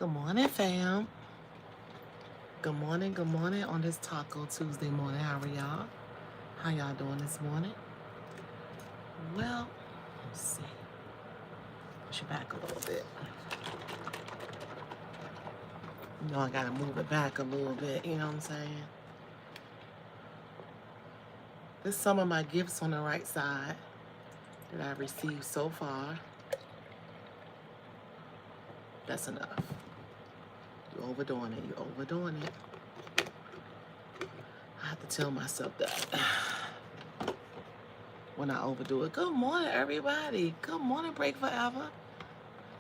Good morning, fam. Good morning on this Taco Tuesday morning. How are y'all? How y'all doing this morning? Well, let's see. Push it back a little bit. You know, I gotta move it back a little bit, you know what I'm saying? This is some of my gifts on the right side that I've received so far. That's enough. You're overdoing it. You're overdoing it. I have to tell myself that when I overdo it. Good morning, everybody. Good morning, Break Forever.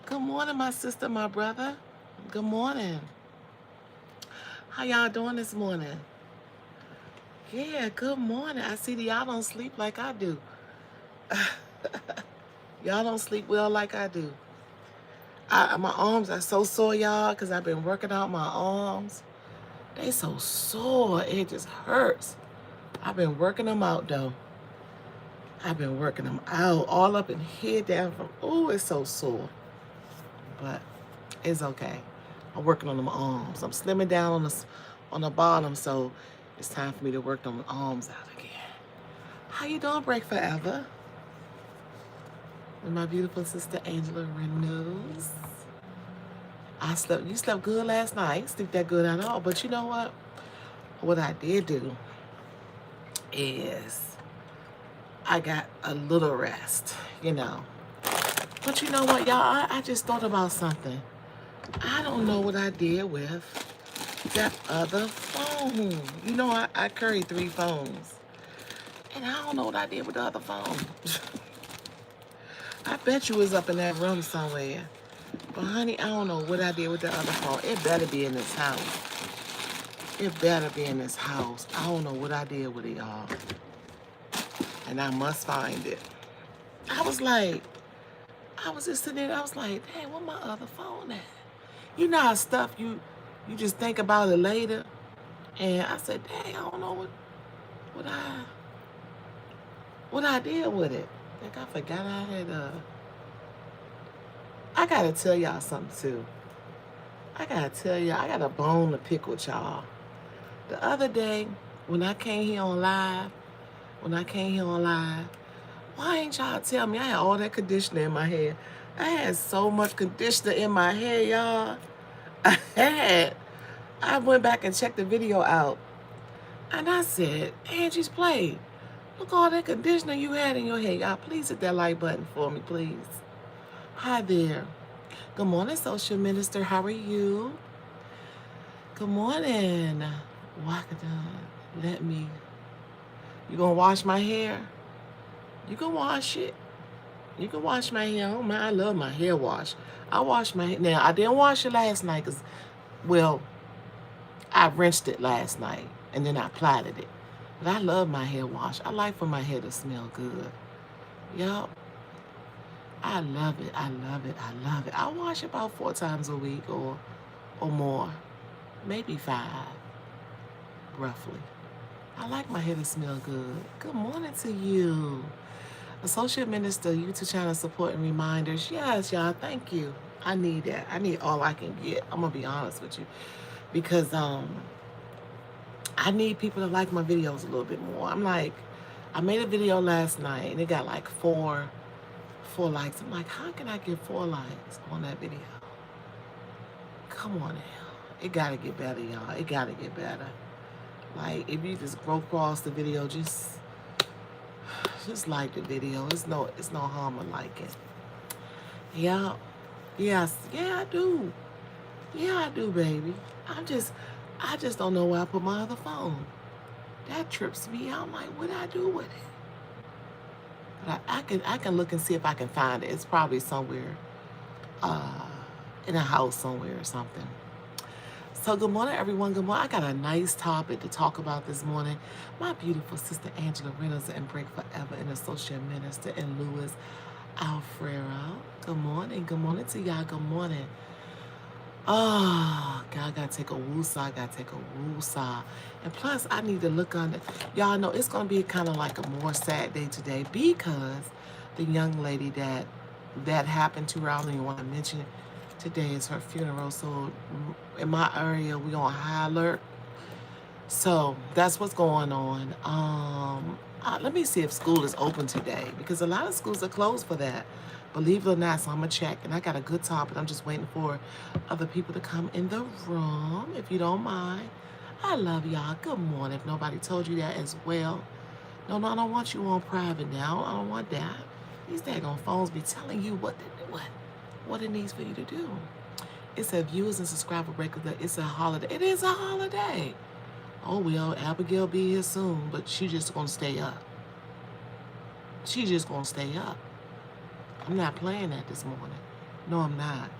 Good morning, my sister, my brother. Good morning. How y'all doing this morning? Yeah, good morning. I see that y'all don't sleep like I do. Y'all don't sleep well like I do. My arms are so sore, y'all, because I've been working out my arms. They so sore. It just hurts. I've been working them out, though. I've been working them out all up in here, down from, oh, it's so sore. But it's okay. I'm working on them arms. I'm slimming down on the bottom, so it's time for me to work them arms out again. How you doing, Break Forever? With my beautiful sister Angela Reynolds. You slept good last night. I didn't sleep that good at all. But you know what? What I did do is I got a little rest, you know. But you know what, y'all? I just thought about something. I don't know what I did with that other phone. You know, I carry 3 phones. And I don't know what I did with the other phone. I bet you was up in that room somewhere. But honey, I don't know what I did with the other phone. It better be in this house. It better be in this house. I don't know what I did with it, y'all. And I must find it. I was just sitting there, I was like, dang, where my other phone at? You know how stuff you just think about it later. And I said, dang, I don't know what I did with it. Like I forgot I had I gotta tell y'all something too. I gotta tell y'all, I got a bone to pick with y'all. The other day, when I came here on live, why ain't y'all tell me I had all that conditioner in my hair? I had so much conditioner in my hair, y'all. I went back and checked the video out. And I said, Angie's Place, look all that conditioner you had in your hair. Y'all, please hit that like button for me, please. Hi there. Good morning, Social Minister. How are you? Good morning. Wakada, you gonna wash my hair? You can wash it. You can wash my hair. Oh, man, I love my hair wash. I wash my hair. Now, I didn't wash it last night because, well, I rinsed it last night and then I plaited it. But I love my hair wash. I like for my hair to smell good. Yup. I love it. I love it. I love it. I wash about 4 times a week or more. Maybe 5, roughly. I like my hair to smell good. Good morning to you. Associate Minister, YouTube channel support and reminders. Yes, y'all, thank you. I need that. I need all I can get. I'm going to be honest with you. Because I need people to like my videos a little bit more. I made a video last night and it got like 4 likes. I'm like, how can I get 4 likes on that video? Come on now. It got to get better, y'all. It got to get better. Like, if you just go across the video, just like the video. It's no harm in liking. Yeah. Yes. Yeah, I do. Yeah, I do, baby. I just don't know where I put my other phone. That trips me out. I'm like, what did I do with it? But I can look and see if I can find it. It's probably somewhere in a house somewhere or something. So good morning, everyone. Good morning. I got a nice topic to talk about this morning. My beautiful sister Angela Reynolds and Break Forever and Associate Minister and Louis Alfredo. Good morning. Good morning to y'all. Good morning. Oh, God, I gotta take a woosah. And plus, I need to look under. Y'all know it's gonna be kind of like a more sad day today because the young lady that happened to her, I don't even want to mention it. Today is her funeral, so in my area, we on high alert. So that's what's going on. Let me see if school is open today because a lot of schools are closed for that. Believe it or not, so I'm gonna check. And I got a good topic. I'm just waiting for other people to come in the room, if you don't mind. I love y'all. Good morning. If nobody told you that as well. No, I don't want you on private now. I don't want that. These daggone phones be telling you what it needs for you to do. It said viewers and subscriber record that it's a holiday. It is a holiday. Oh, well, Abigail be here soon, but she just gonna stay up. She just gonna stay up. I'm not playing that this morning. No, I'm not.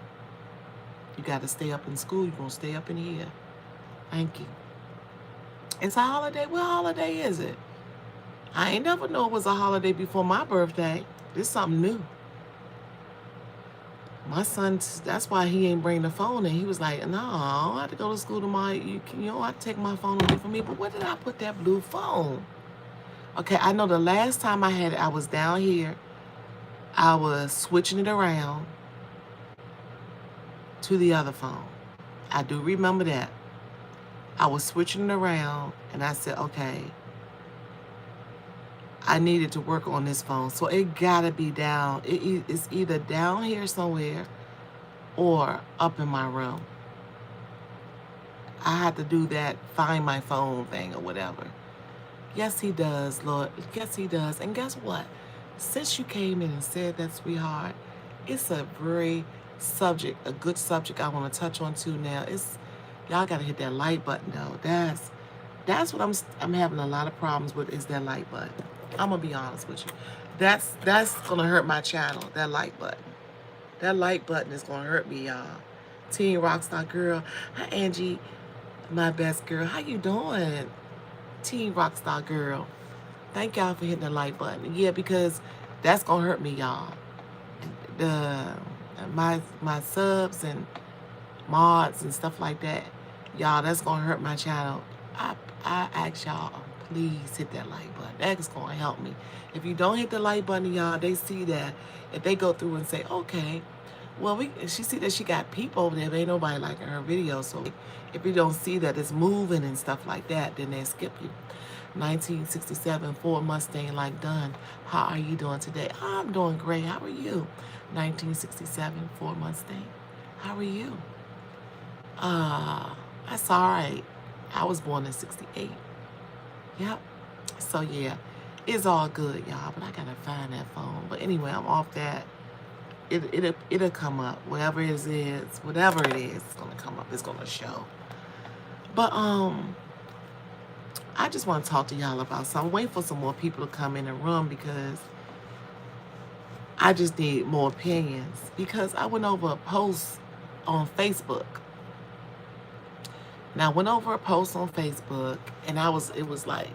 You gotta stay up in school. You're gonna stay up in here. Thank you. It's a holiday. What holiday is it? I ain't never know it was a holiday before my birthday. This is something new. My son, that's why he ain't bring the phone in. He was like, no, I don't have to go to school tomorrow. You don't have to take my phone away from me. But where did I put that blue phone? Okay, I know the last time I had it, I was down here. I was switching it around to the other phone. I do remember that. I was switching it around, and I said, okay, I needed to work on this phone. So it got to be down. It's either down here somewhere or up in my room. I had to do that find my phone thing or whatever. Yes, he does, Lord. Yes, he does. And guess what? Since you came in and said that, sweetheart, it's a very a good subject I want to touch on too now. Y'all got to hit that like button, though. That's what I'm having a lot of problems with is that like button. I'm going to be honest with you. That's going to hurt my channel, that like button. That like button is going to hurt me, y'all. Teen Rockstar Girl. Hi, Angie, my best girl. How you doing? Teen Rockstar Girl. Thank y'all for hitting the like button. Yeah, because that's going to hurt me, y'all. My subs and mods and stuff like that, y'all, that's going to hurt my channel. I ask y'all, please hit that like button. That is going to help me. If you don't hit the like button, y'all, they see that. If they go through and say, okay, well, she see that she got people over there, but ain't nobody liking her video. So if you don't see that it's moving and stuff like that, then they skip you. 1967 Ford Mustang like done. How are you doing today? I'm doing great. How are you? 1967 Ford Mustang. How are you? That's all right. I was born in 68. Yep. So yeah, it's all good, y'all. But I gotta find that phone. But anyway, I'm off that. It'll come up. Whatever it is, it's gonna come up. It's gonna show. But I just want to talk to y'all about something. I'm waiting for some more people to come in the room because I just need more opinions. Because I went over a post on Facebook. Now I went over a post on Facebook, and it was like,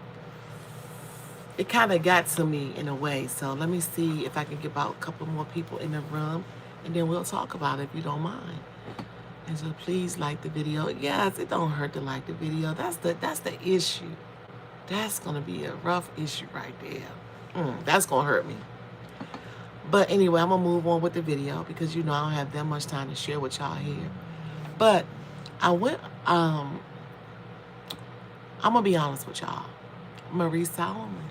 it kind of got to me in a way. So let me see if I can get about a couple more people in the room, and then we'll talk about it if you don't mind. And so please like the video. Yes, it don't hurt to like the video. That's the issue. That's gonna be a rough issue right there. That's gonna hurt me. But anyway, I'm gonna move on with the video because I don't have that much time to share with y'all here. But I went. I'm gonna be honest with y'all. Marie Solomon.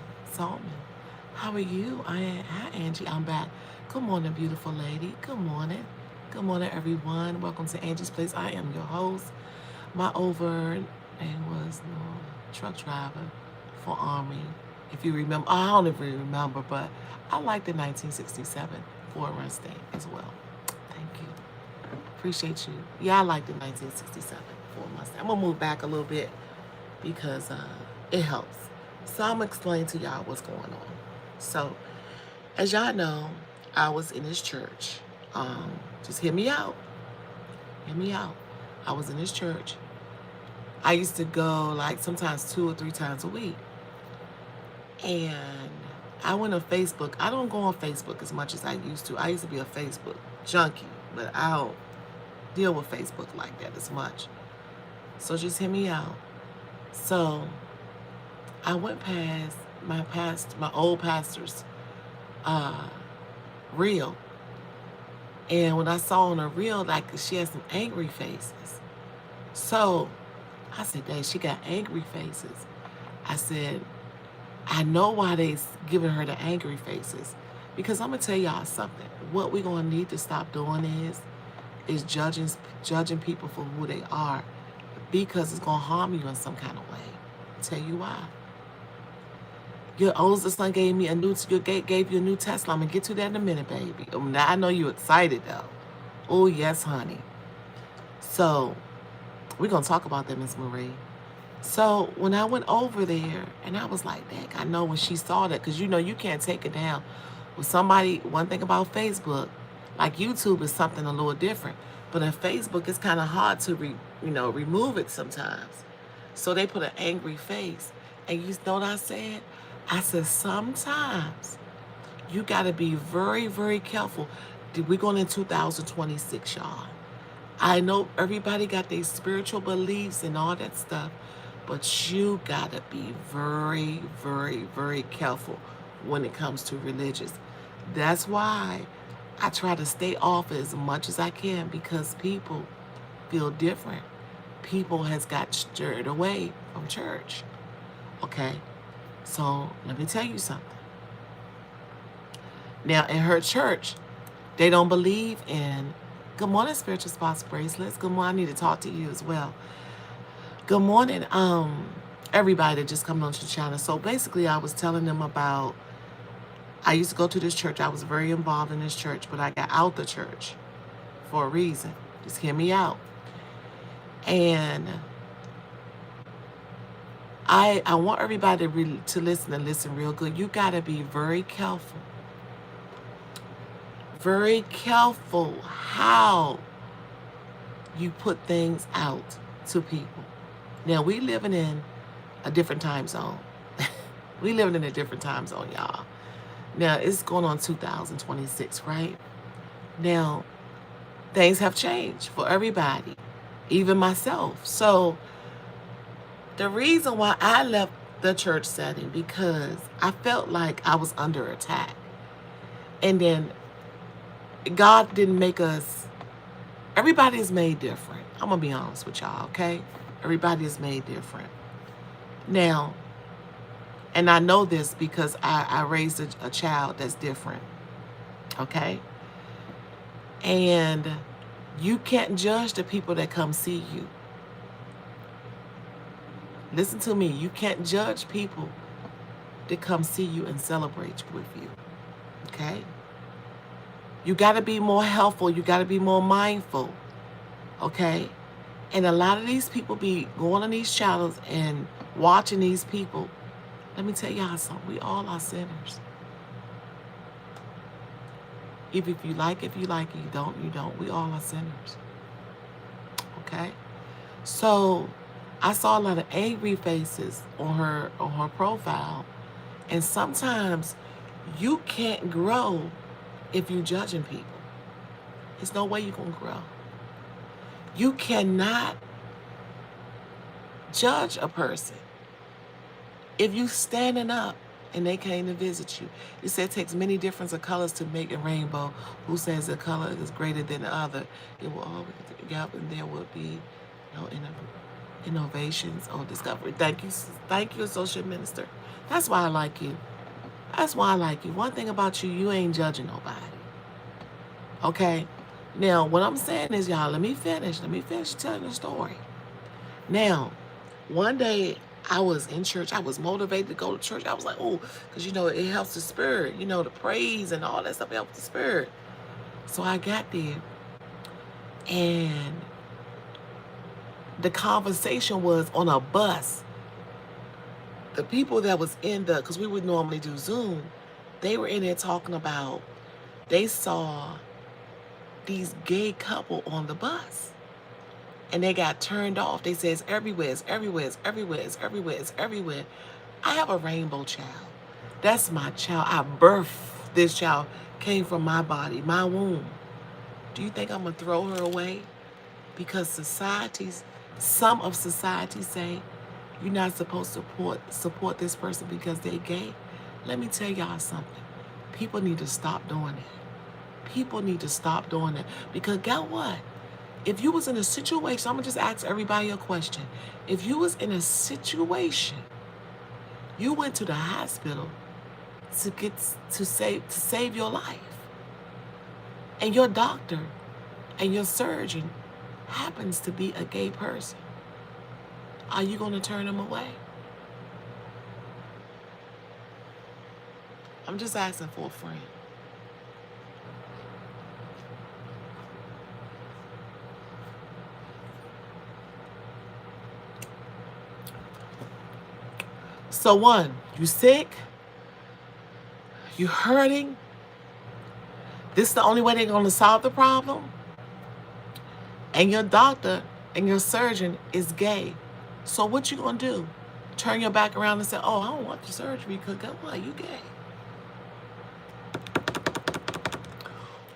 How are you? Hi, Angie. I'm back. Good morning, beautiful lady. Good morning. Good morning, everyone. Welcome to Angies Place. I am your host. My name was truck driver for Army. If you remember, I don't even remember, but I like the 1967 Ford Mustang as well. Thank you. Appreciate you. Yeah, I like the 1967 Ford Mustang. I'm gonna move back a little bit because it helps. So I'm gonna explain to y'all what's going on. So, as y'all know, I was in this church. Just hear me out. Hear me out. I was in this church. I used to go like sometimes 2 or 3 times a week. And I went on Facebook. I don't go on Facebook as much as I used to. I used to be a Facebook junkie, but I don't deal with Facebook like that as much. So just hear me out. So I went past my old pastor's reel. And when I saw on her reel, like she had some angry faces. So I said, dang, she got angry faces. I said, I know why they giving her the angry faces. Because I'm going to tell y'all something. What we're going to need to stop doing is judging people for who they are, because it's going to harm you in some kind of way. I'll tell you why. Your oldest son gave you a new Tesla. I'm going to get to that in a minute, baby. Now I know you're excited, though. Oh, yes, honey. So we're going to talk about that, Miss Marie. So when I went over there, and I was like, dang, I know when she saw that, because you can't take it down. With somebody, one thing about Facebook, like YouTube is something a little different. But in Facebook, it's kind of hard to remove it sometimes. So they put an angry face. And you know what I said? I said, sometimes you got to be very, very careful. We're going in 2026, y'all. I know everybody got their spiritual beliefs and all that stuff, but you got to be very, very, very careful when it comes to religious. That's why I try to stay off as much as I can, because people feel different. People has got stirred away from church. Okay? So let me tell you something. Now, in her church, they don't believe in, good morning, Spiritual Spots Bracelets. Good morning. I need to talk to you as well. Good morning, everybody that just come onto the channel. So basically, I was telling them about, I used to go to this church. I was very involved in this church, but I got out the church for a reason. Just hear me out. And I want everybody to listen and listen real good. You got to be very careful. Very careful how you put things out to people. Now, we living in a different time zone. We living in a different time zone, y'all. Now, it's going on 2026, right? Now, things have changed for everybody, even myself. So, the reason why I left the church setting, because I felt like I was under attack. And then God didn't make us, everybody is made different. I'm going to be honest with y'all, okay? Everybody is made different. Now, and I know this because I raised a child that's different, okay? And you can't judge the people that come see you. Listen to me. You can't judge people that come see you and celebrate with you, okay? You got to be more helpful. You got to be more mindful, okay? And a lot of these people be going on these channels and watching these people. Let me tell y'all something. We all are sinners. If you like it, you like it. You don't, you don't. We all are sinners, okay? So I saw a lot of angry faces on her profile. And sometimes you can't grow if you're judging people. There's no way you're going to grow. You cannot judge a person if you standing up and they came to visit you. You said it takes many different colors to make a rainbow. Who says a color is greater than the other? It will always, and there will be no innovations or discovery. Thank you, Associate Minister. That's why I like you. That's why I like you. One thing about you, you ain't judging nobody. Okay? Now, what I'm saying is, y'all, let me finish telling the story. Now, one day I was in church. I was motivated to go to church. I was like, oh, because, it helps the spirit. The praise and all that stuff helps the spirit. So I got there, and the conversation was on a bus. The people that was because we would normally do Zoom, they were in there talking about, they saw these gay couple on the bus. And they got turned off. They said, it's everywhere, it's everywhere, it's everywhere, it's everywhere, it's everywhere. I have a rainbow child. That's my child. I birthed this child, came from my body, my womb. Do you think I'm going to throw her away? Because some of society say, you're not supposed to support this person because they're gay. Let me tell y'all something. People need to stop doing that. People need to stop doing that. Because guess what? If you was in a situation, I'm gonna just ask everybody a question. If you was in a situation, you went to the hospital to get to save your life, and your doctor and your surgeon happens to be a gay person, are you gonna turn them away? I'm just asking for a friend. So one, you sick, you hurting. This is the only way they're gonna solve the problem. And your doctor and your surgeon is gay. So what you gonna do? Turn your back around and say, oh, I don't want the surgery because guess what? You gay.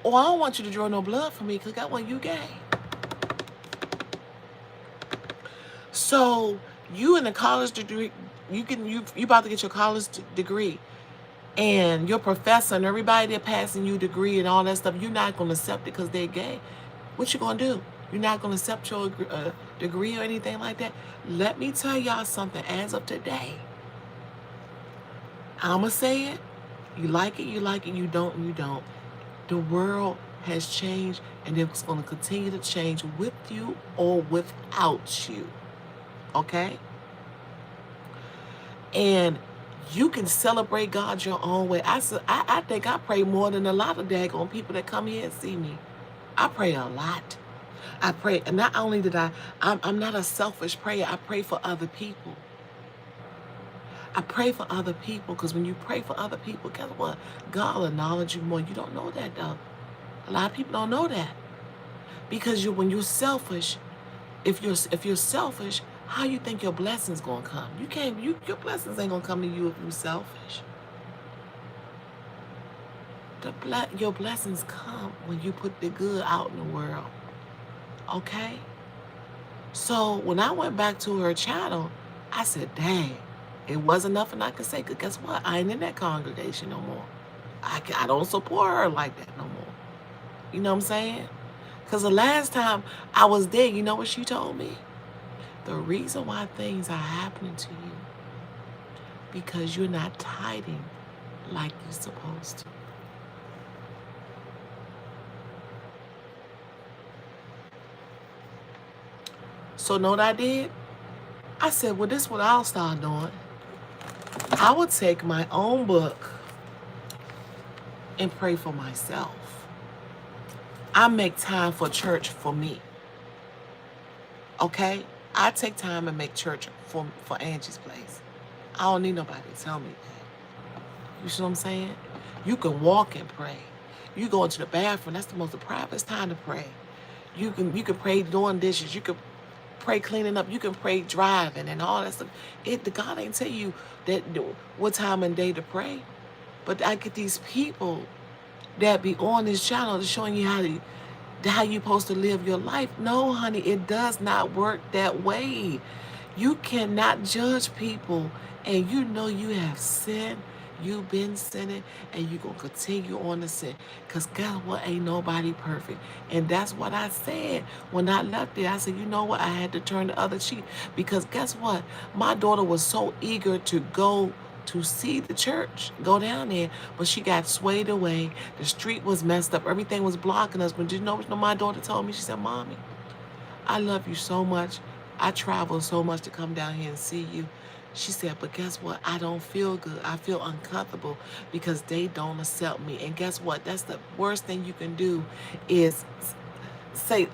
Or I don't want you to draw no blood for me because guess what? You gay. So you in a college degree, you about to get your college degree, and your professor and everybody they're passing you degree and all that stuff, you're not gonna accept it because they're gay. What you gonna do? You're not gonna accept your degree or anything like that. Let me tell y'all something. As of today, I'ma say it. You like it, you like it. You don't, you don't. The world has changed, and it's gonna continue to change with you or without you. Okay? And you can celebrate God your own way. I think I pray more than a lot of daggone people that come here and see me. I pray a lot. I pray, and not only did I'm not a selfish prayer. I pray for other people. I pray for other people because when you pray for other people, guess what? God will acknowledge you more. You don't know that though. A lot of people don't know that because when you're selfish, if you're selfish, how you think your blessings gonna come? You can't. Your blessings ain't gonna come to you if you're selfish. Your blessings come when you put the good out in the world. Okay? So when I went back to her channel, I said, dang, it wasn't nothing I could say. Because guess what? I ain't in that congregation no more. I don't support her like that no more. You know what I'm saying? Because the last time I was there, you know what she told me? The reason why things are happening to you, because you're not tithing like you're supposed to. So know what I did? I said, well, this is what I'll start doing. I would take my own book and pray for myself. I make time for church for me. Okay? I take time and make church for Angie's Place. I don't need nobody to tell me that. You see what I'm saying? You can walk and pray. You go into the bathroom. That's the most private time to pray. You can pray doing dishes. You can pray cleaning up. You can pray driving and all that stuff. God ain't tell you that what time and day to pray. But I get these people that be on this channel showing you how you supposed to live your life. No, honey, it does not work that way. You cannot judge people, and you know you have sinned. You've been sinning, and you're going to continue on to sin. Because guess what? Ain't nobody perfect. And that's what I said when I left there. I said, you know what? I had to turn the other cheek. Because guess what? My daughter was so eager to go to see the church, go down there, but she got swayed away. The street was messed up. Everything was blocking us. But did you know what my daughter told me? She said, Mommy, I love you so much. I travel so much to come down here and see you. She said, but guess what? I don't feel good. I feel uncomfortable because they don't accept me. And guess what? That's the worst thing you can do is say,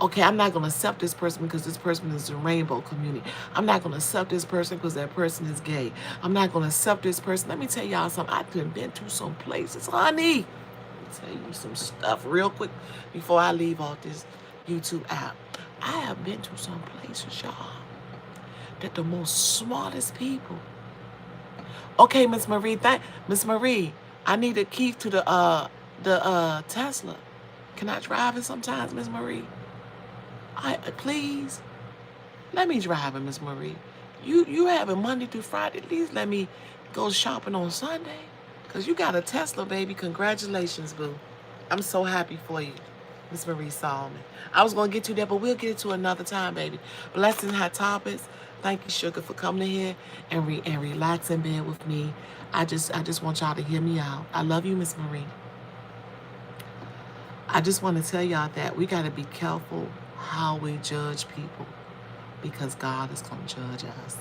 okay, I'm not going to accept this person because this person is a rainbow community. I'm not going to accept this person because that person is gay. I'm not going to accept this person. Let me tell y'all something. I've been to some places, honey. Let me tell you some stuff real quick before I leave off this YouTube app. I have been to some places, y'all, that the most smartest people. Okay, Miss Marie, Miss Marie, I need a key to the Tesla. Can I drive it sometimes, Miss Marie? Please, let me drive it, Miss Marie. You have it Monday through Friday. At least let me go shopping on Sunday. Because you got a Tesla, baby. Congratulations, boo. I'm so happy for you, Miss Marie Solomon. I was going to get to that, but we'll get it to another time, baby. Blessings, hot topics. Thank you, Sugar, for coming in here and relax in bed with me. I just want y'all to hear me out. I love you, Miss Marie. I just want to tell y'all that we got to be careful how we judge people because God is going to judge us.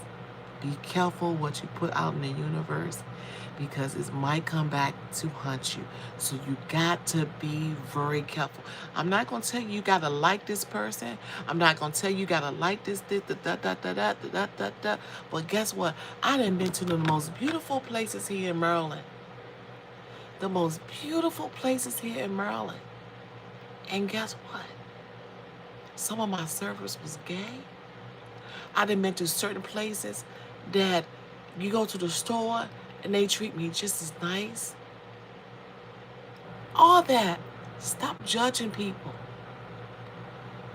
Be careful what you put out in the universe because it might come back to haunt you. So you got to be very careful. I'm not going to tell you you got to like this person. I'm not going to tell you got to like this, da. But guess what? I done been to the most beautiful places here in Maryland. The most beautiful places here in Maryland. And guess what? Some of my servers was gay. I done been to certain places that you go to the store and they treat me just as nice. All that. Stop judging people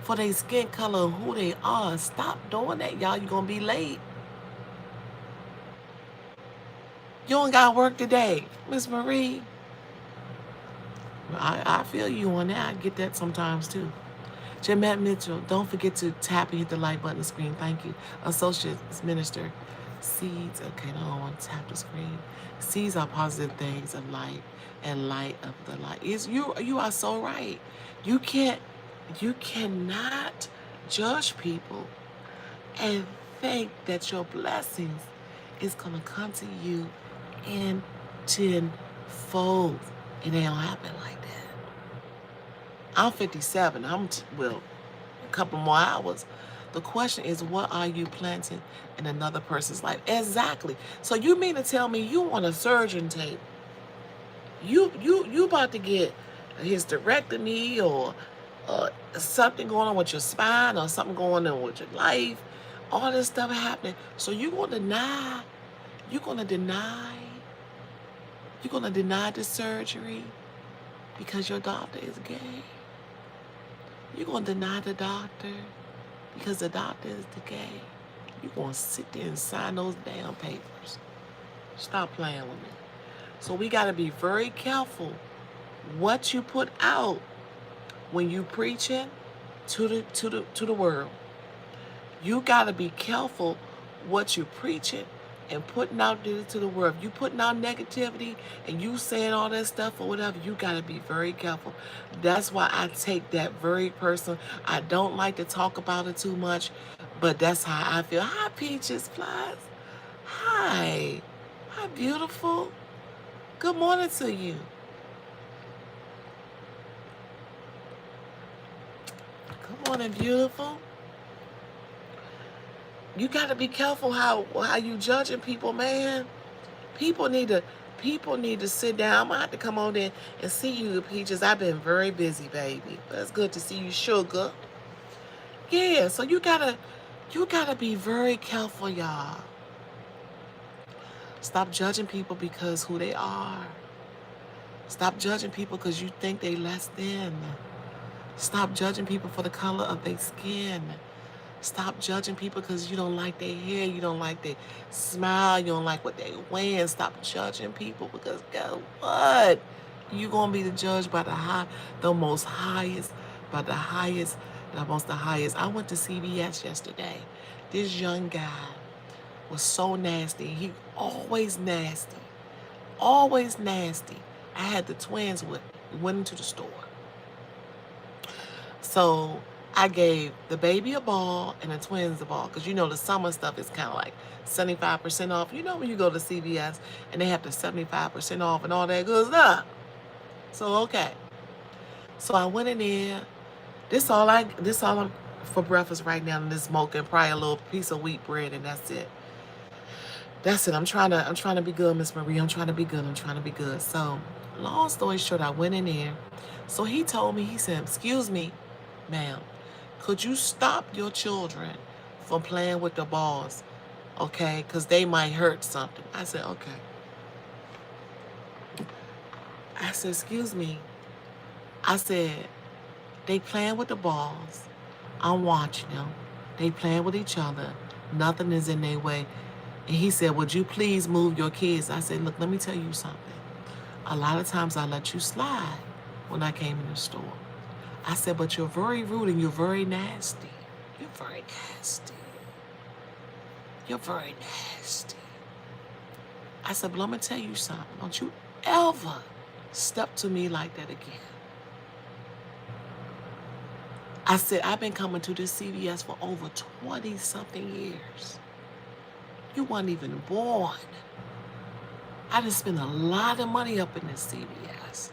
for their skin color and who they are. Stop doing that, y'all. You're going to be late. You don't got work today, Miss Marie. I feel you on that. I get that sometimes too. Jeanette Mitchell, don't forget to tap and hit the like button on the screen. Thank you. Associate Minister. Seeds, okay, no, I want to tap the screen. Seeds are positive things of light and light of the light. You are so right. You cannot judge people and think that your blessings is gonna come to you in tenfold. It ain't gonna happen like that. I'm 57. Well, a couple more hours. The question is, what are you planting in another person's life? Exactly. So you mean to tell me you on a surgeon table? You about to get a hysterectomy or something going on with your spine or something going on with your life? All this stuff happening. So you're gonna deny the surgery because your doctor is gay. You're gonna deny the doctor because the doctor is the gay. You're gonna sit there and sign those damn papers. Stop playing with me. So we gotta be very careful what you put out when you preaching to the world. You gotta be careful what you preaching and putting out to the world. If you putting out negativity and you saying all that stuff or whatever, you got to be very careful. That's why I take that very personal. I don't like to talk about it too much, but that's how I feel. Hi, Peaches Flies. Hi. Hi, beautiful. Good morning to you. Good morning, beautiful. You got to be careful how you judging people, man. People need to sit down. I'm gonna have to come on in and see you, Peaches. I've been very busy, baby. But it's good to see you, Sugar. Yeah, so you gotta be very careful, y'all. Stop judging people because who they are. Stop judging people because you think they less than. Stop judging people for the color of their skin. Stop judging people because you don't like their hair, you don't like their smile, you don't like what they wearing. Stop judging people because guess what? You're going to be the judge by the highest. I went to CVS yesterday. This young guy was so nasty. He always nasty. Always nasty. I had the twins with me. We went into the store. So I gave the baby a ball and the twins a ball. Because you know the summer stuff is kind of like 75% off. You know when you go to CVS and they have the 75% off and all that good stuff. So okay. So I went in there. This all I'm for breakfast right now, and this smoke and probably a little piece of wheat bread, and that's it. That's it. I'm trying to be good, Miss Marie. I'm trying to be good. So long story short, I went in there. So he told me, he said, "Excuse me, ma'am, could you stop your children from playing with the balls, okay? Because they might hurt something." I said, okay. I said, "Excuse me." I said, "They playing with the balls. I'm watching them. They playing with each other. Nothing is in their way." And he said, "Would you please move your kids?" I said, "Look, let me tell you something. A lot of times I let you slide. when I came in the store. I said, but you're very rude and you're very nasty. You're very nasty. You're very nasty. I said, but I'm going to tell you something. Don't you ever step to me like that again. I said, I've been coming to this CVS for over 20-something years. You weren't even born. I done spent a lot of money up in this CVS.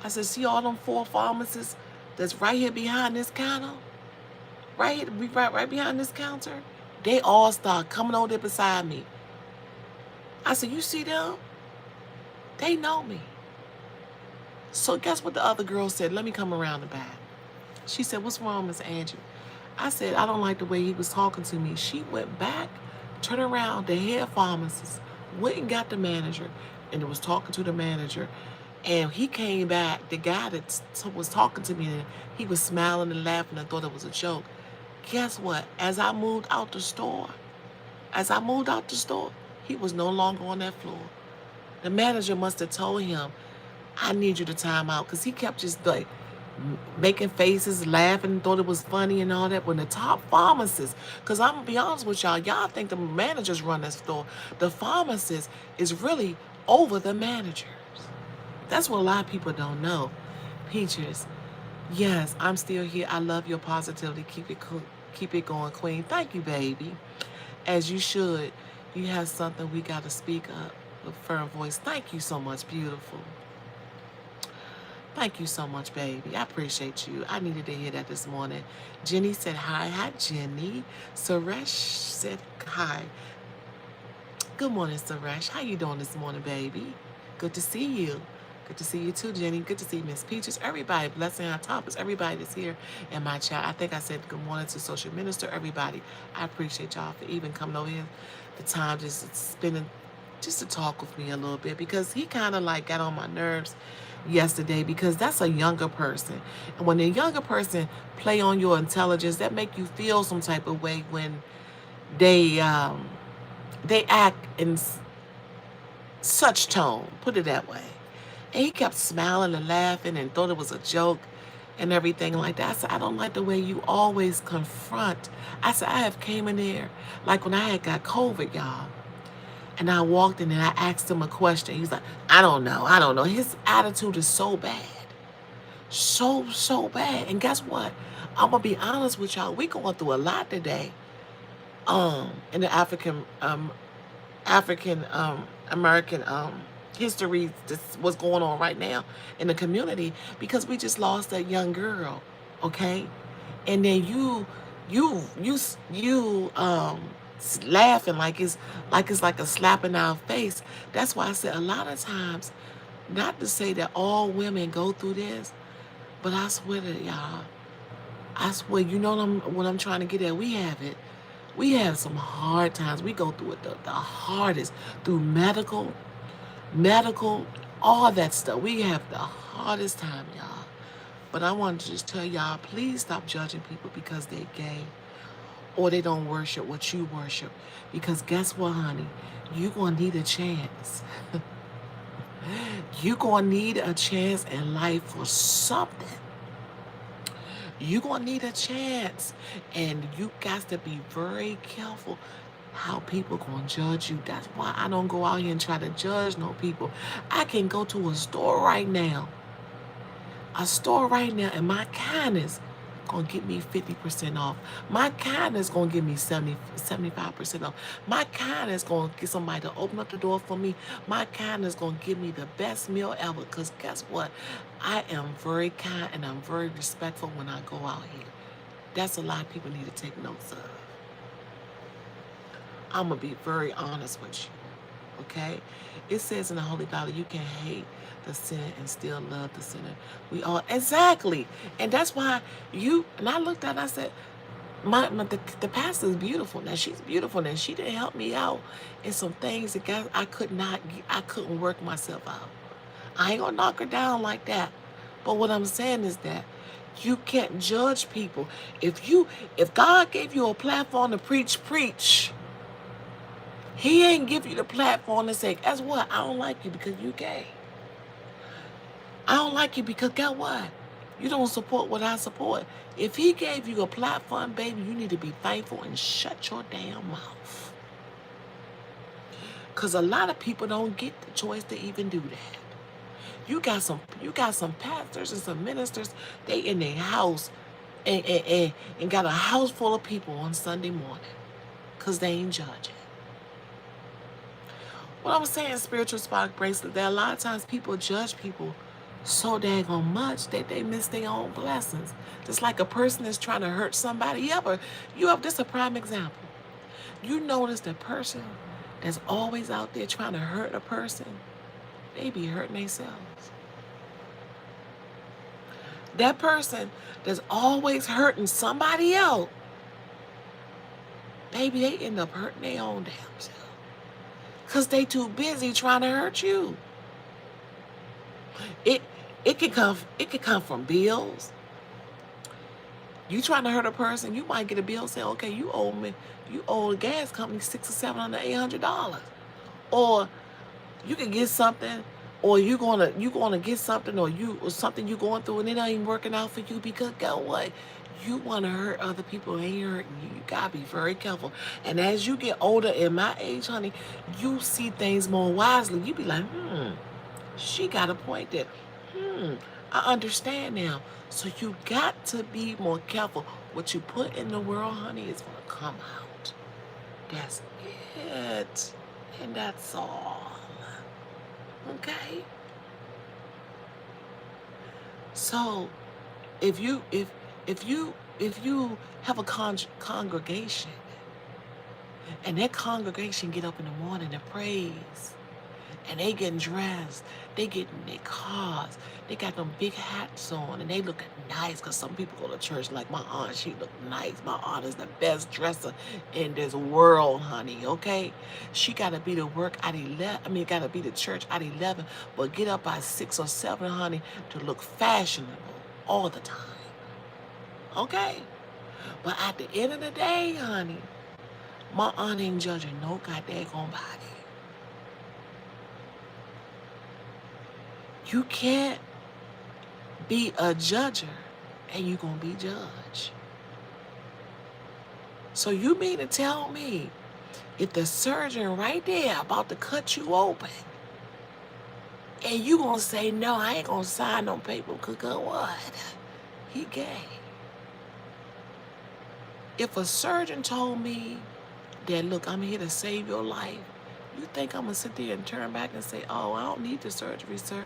I said, see all them 4 pharmacists that's right here behind this counter? Right here, right behind this counter? They all start coming over there beside me. I said, you see them? They know me. So guess what the other girl said? Let me come around the back. She said, what's wrong, Miss Angie? I said, I don't like the way he was talking to me. She went back, turned around, the head pharmacist, went and got the manager, and was talking to the manager. And he came back, the guy that was talking to me, and he was smiling and laughing. I thought it was a joke. Guess what? As I moved out the store, he was no longer on that floor. The manager must have told him, I need you to time out, because he kept just like making faces, laughing, thought it was funny and all that. When the top pharmacist, because I'm going to be honest with y'all think the managers run that store. The pharmacist is really over the managers. That's what a lot of people don't know. Peaches, yes, I'm still here. I love your positivity. Keep it going, Queen. Thank you, baby. As you should. You have something we got to speak up with firm voice. Thank you so much, beautiful. Thank you so much, baby. I appreciate you. I needed to hear that this morning. Jenny said hi. Hi, Jenny. Suresh said hi. Good morning, Suresh. How you doing this morning, baby? Good to see you. Good to see you too, Jenny. Good to see Miss Peaches. Everybody, blessing on top is everybody that's here in my chat. I think I said good morning to Social Minister, everybody. I appreciate y'all for even coming over here. The time just spending, just to talk with me a little bit, because he kind of like got on my nerves yesterday, because that's a younger person. And when a younger person play on your intelligence, that make you feel some type of way when they act in such tone, put it that way. And he kept smiling and laughing and thought it was a joke and everything like that. I said, I don't like the way you always confront. I said, I have came in there, like when I had got COVID, y'all. And I walked in and I asked him a question. He's like, I don't know. His attitude is so bad. So bad. And guess what? I'm going to be honest with y'all. We going through a lot today in the African American history, this what's going on right now in the community, because we just lost that young girl, okay? And then you laughing like it's like a slap in our face. That's why I said a lot of times, not to say that all women go through this, but I swear to y'all, I swear, you know what I'm trying to get at. We have it. We have some hard times. We go through it the hardest, through medical, all that stuff. We have the hardest time, y'all. But I want to just tell y'all, please stop judging people because they're gay or they don't worship what you worship. Because guess what, honey? You're going to need a chance. You're going to need a chance in life for something. You're going to need a chance. And you got to be very careful how people going to judge you. That's why I don't go out here and try to judge no people. I can go to a store right now. And my kindness going to give me 50% off. My kindness going to give me 75% off. My kindness going to get somebody to open up the door for me. My kindness going to give me the best meal ever. Because guess what? I am very kind and I'm very respectful when I go out here. That's a lot of people need to take notes of. I'm going to be very honest with you. Okay? It says in the Holy Bible, you can hate the sin and still love the sinner. We all, exactly. And that's why and I looked at it and I said, the pastor is beautiful. Now she's beautiful. Now she didn't help me out in some things that I couldn't work myself out. I ain't gonna knock her down like that. But what I'm saying is that you can't judge people. If God gave you a platform to preach. He ain't give you the platform to say, guess what? I don't like you because you gay. I don't like you because guess what? You don't support what I support. If he gave you a platform, baby, you need to be thankful and shut your damn mouth. Because a lot of people don't get the choice to even do that. You got some pastors and some ministers, they in their house and got a house full of people on Sunday morning. Because they ain't judging. What I'm saying, spiritual spark bracelet, that a lot of times people judge people so daggone much that they miss their own blessings. Just like a person is trying to hurt somebody. This is a prime example. You notice the person that's always out there trying to hurt a person, they be hurting themselves. That person that's always hurting somebody else, baby, they end up hurting their own damn self. Because they too busy trying to hurt you. It could come from bills. You trying to hurt a person, you might get a bill say, okay, you owe the gas company $600 or $700, $800. Or you can get something, or you gonna get something, or something you going through and it ain't working out for you because guess what? You want to hurt other people, ain't hurting you. You gotta be very careful. And as you get older, in my age, honey, you see things more wisely. You be like, she got a point there. I understand now. So you got to be more careful. What you put in the world, honey, is gonna come out. That's it. And that's all. Okay? So if you have a congregation and that congregation get up in the morning and praise, and they getting dressed, they get in their cars, they got them big hats on, and they looking nice, because some people go to church like my aunt, she look nice. My aunt is the best dresser in this world, honey, okay? She got to be to work at 11, got to be to church at 11, but get up by 6 or 7, honey, to look fashionable all the time, okay? But at the end of the day, honey, my aunt ain't judging no goddamn body. You can't be a judger and you gonna be judged. So you mean to tell me if the surgeon right there about to cut you open and you gonna say, no, I ain't gonna sign no paper because what? He gay. If a surgeon told me that, look, I'm here to save your life, you think I'm gonna sit there and turn back and say, oh, I don't need the surgery, sir?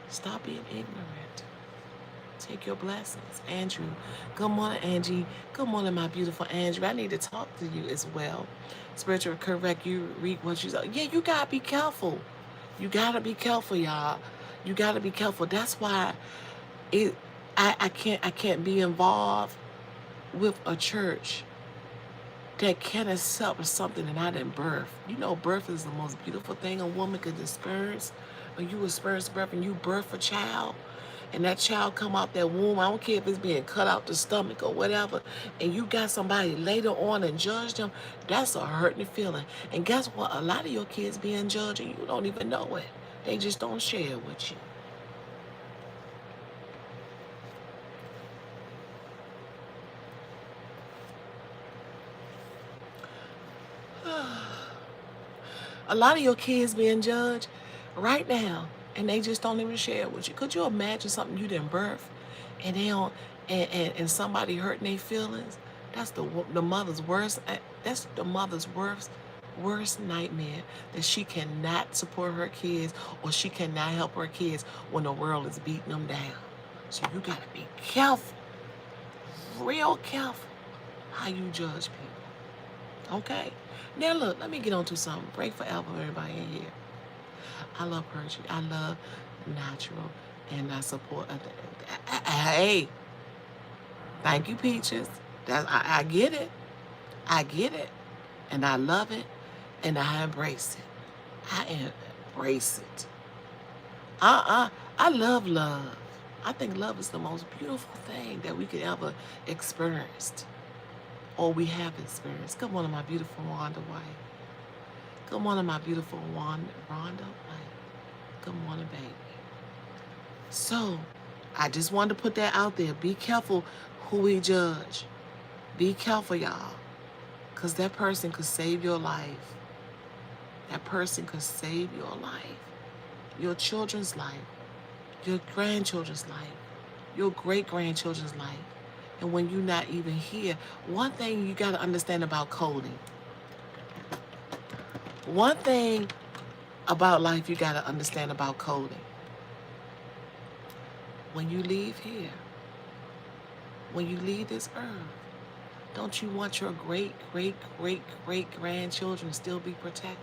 Stop being ignorant. Take your blessings. Andrew. Good morning, Angie. Good morning, my beautiful Andrew. I need to talk to you as well. Spiritual correct, you read what you say. Yeah, you gotta be careful. You gotta be careful, y'all. You gotta be careful. That's why I can't be involved with a church that can't accept something that I didn't birth. You know, birth is the most beautiful thing a woman could experience. When you experience birth and you birth a child, and that child come out that womb, I don't care if it's being cut out the stomach or whatever, and you got somebody later on and judge them, that's a hurting feeling. And guess what? A lot of your kids being judged and you don't even know it. They just don't share with you. A lot of your kids being judged right now, and they just don't even share it with you. Could you imagine something you didn't birth, and they don't, and somebody hurting their feelings? That's the mother's worst. That's the mother's worst nightmare, that she cannot support her kids or she cannot help her kids when the world is beating them down. So you gotta be careful, real careful, how you judge people. Okay. Now look, let me get on to something. Break forever, everybody in here. I love poetry. I love natural, and I support. Hey, thank you, Peaches. I get it. I get it, and I love it, and I embrace it. I embrace it. I love love. I think love is the most beautiful thing that we could ever experience, or we have experienced. Good morning, my beautiful Wanda White. Good morning, my beautiful Rhonda White. Good morning, baby. So, I just wanted to put that out there. Be careful who we judge. Be careful, y'all. Because that person could save your life. That person could save your life. Your children's life. Your grandchildren's life. Your great-grandchildren's life. And when you're not even here, one thing you got to understand about coding. One thing about life you got to understand about coding. When you leave here, when you leave this earth, don't you want your great-grandchildren to still be protected?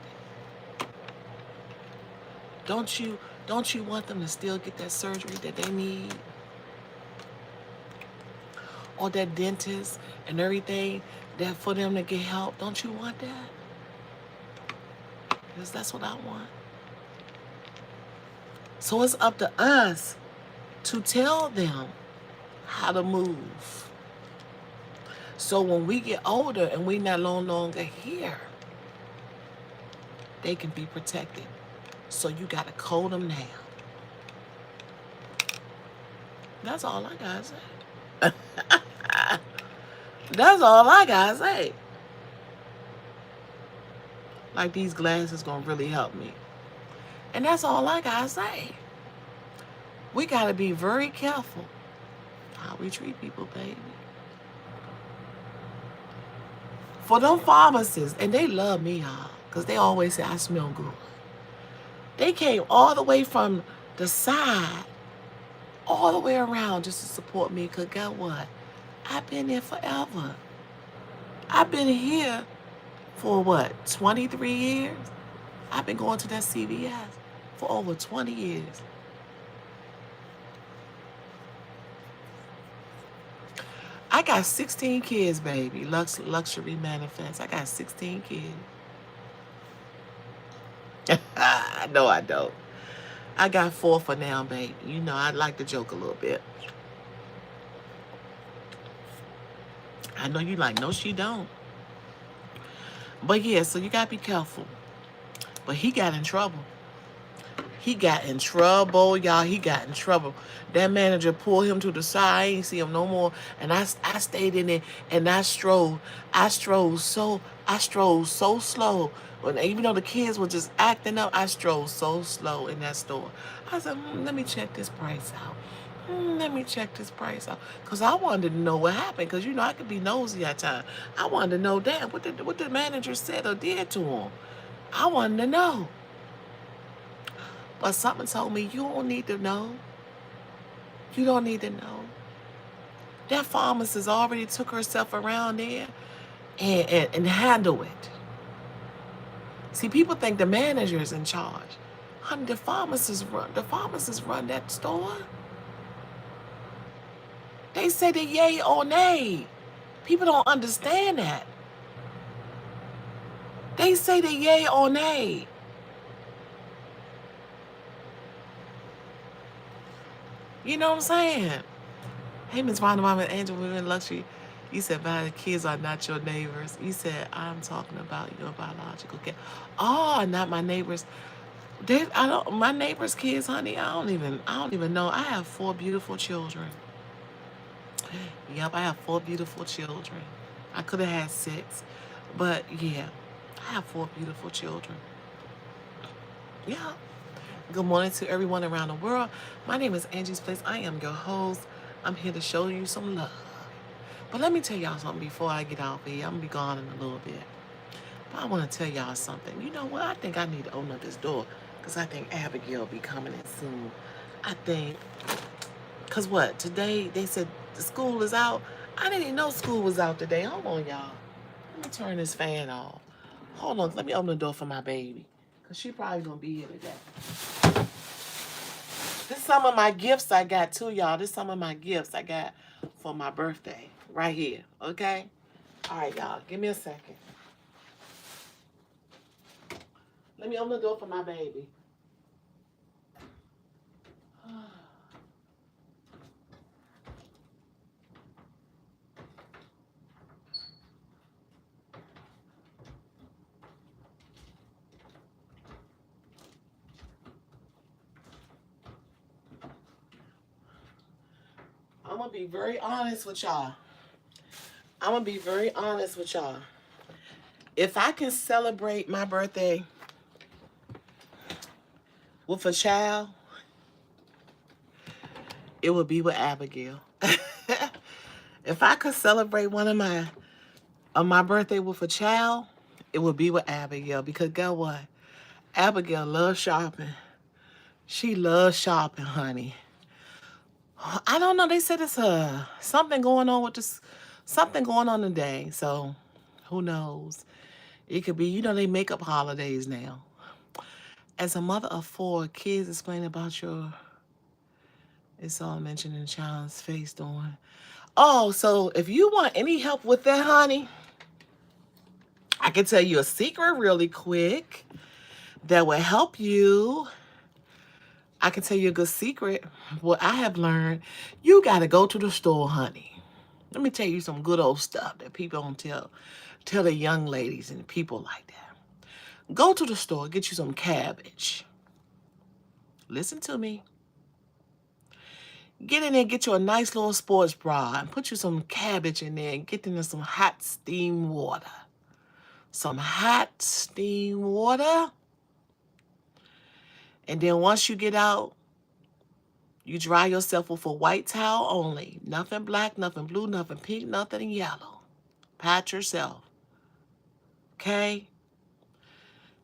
Don't you want them to still get that surgery that they need? Or that dentist and everything, that for them to get help? Don't you want that? Because that's what I want. So it's up to us to tell them how to move. So when we get older and we no longer here, they can be protected. So you got to code them now. That's all I got to say. That's all I got to say. Like, these glasses going to really help me. And that's all I got to say. We got to be very careful how we treat people, baby. For them pharmacists, and they love me, y'all, because they always say I smell good. They came all the way from the side, all the way around just to support me, because guess what? I've been there forever. I've been here for what, 23 years? I've been going to that CVS for over 20 years. I got 16 kids, baby. Luxury manifest. I got 16 kids. No, I don't. I got 4 for now, baby. You know, I like to joke a little bit. I know you like, no, she don't. But yeah, so you got to be careful. But he got in trouble. He got in trouble, y'all. He got in trouble. That manager pulled him to the side. I ain't see him no more. And I stayed in there and I strolled so slow. Even though the kids were just acting up, I strolled so slow in that store. I said, let me check this price out. Let me check this price out. Because I wanted to know what happened. Because, you know, I could be nosy at times. I wanted to know, damn, what the manager said or did to him. I wanted to know. But something told me, you don't need to know. You don't need to know. That pharmacist already took herself around there and handled it. See, people think the manager is in charge. Honey, the pharmacists run that store. They say the yay or nay. People don't understand that. They say the yay or nay. You know what I'm saying? Hey, Miss Rhonda, Mama, Angel, Women Luxury. You said, the kids are not your neighbors. You said, I'm talking about your biological kids. Oh, not my neighbors. My neighbors' kids, honey, I don't even know. I have 4 beautiful children. Yep, I have 4 beautiful children. I could have had 6, but yeah, I have 4 beautiful children. Yeah. Good morning to everyone around the world. My name is Angies Place. I am your host. I'm here to show you some love. But let me tell y'all something before I get out here. I'm going to be gone in a little bit. But I want to tell y'all something. You know what? I think I need to open up this door because I think Abigail will be coming in soon. I think. Because what? Today they said the school is out. I didn't even know school was out today. Hold on, y'all. Let me turn this fan off. Hold on. Let me open the door for my baby. Because she probably going to be here today. This is some of my gifts I got too, y'all. This is some of my gifts I got for my birthday. Right here. Okay? All right, y'all. Give me a second. Let me open the door for my baby. I'm gonna be very honest with y'all. I'm gonna be very honest with y'all. If I can celebrate my birthday with a child, it would be with Abigail. If I could celebrate one of my birthday with a child, it would be with Abigail. Because guess what? Abigail loves shopping. She loves shopping, honey. I don't know. They said it's something going on with this, something going on today. So who knows? It could be, they make up holidays now. As a mother of 4, kids explain about your, it's all mentioned in child's face doing. Oh, so if you want any help with that, honey, I can tell you a secret really quick that will help you. I can tell you a good secret. What I have learned, you got to go to the store, honey. Let me tell you some good old stuff that people don't tell the young ladies and people like that. Go to the store, get you some cabbage. Listen to me. Get in there, get you a nice little sports bra and put you some cabbage in there and get into some hot steam water. Some hot steam water. And then once you get out, you dry yourself with a white towel only. Nothing black, nothing blue, nothing pink, nothing yellow. Pat yourself. Okay?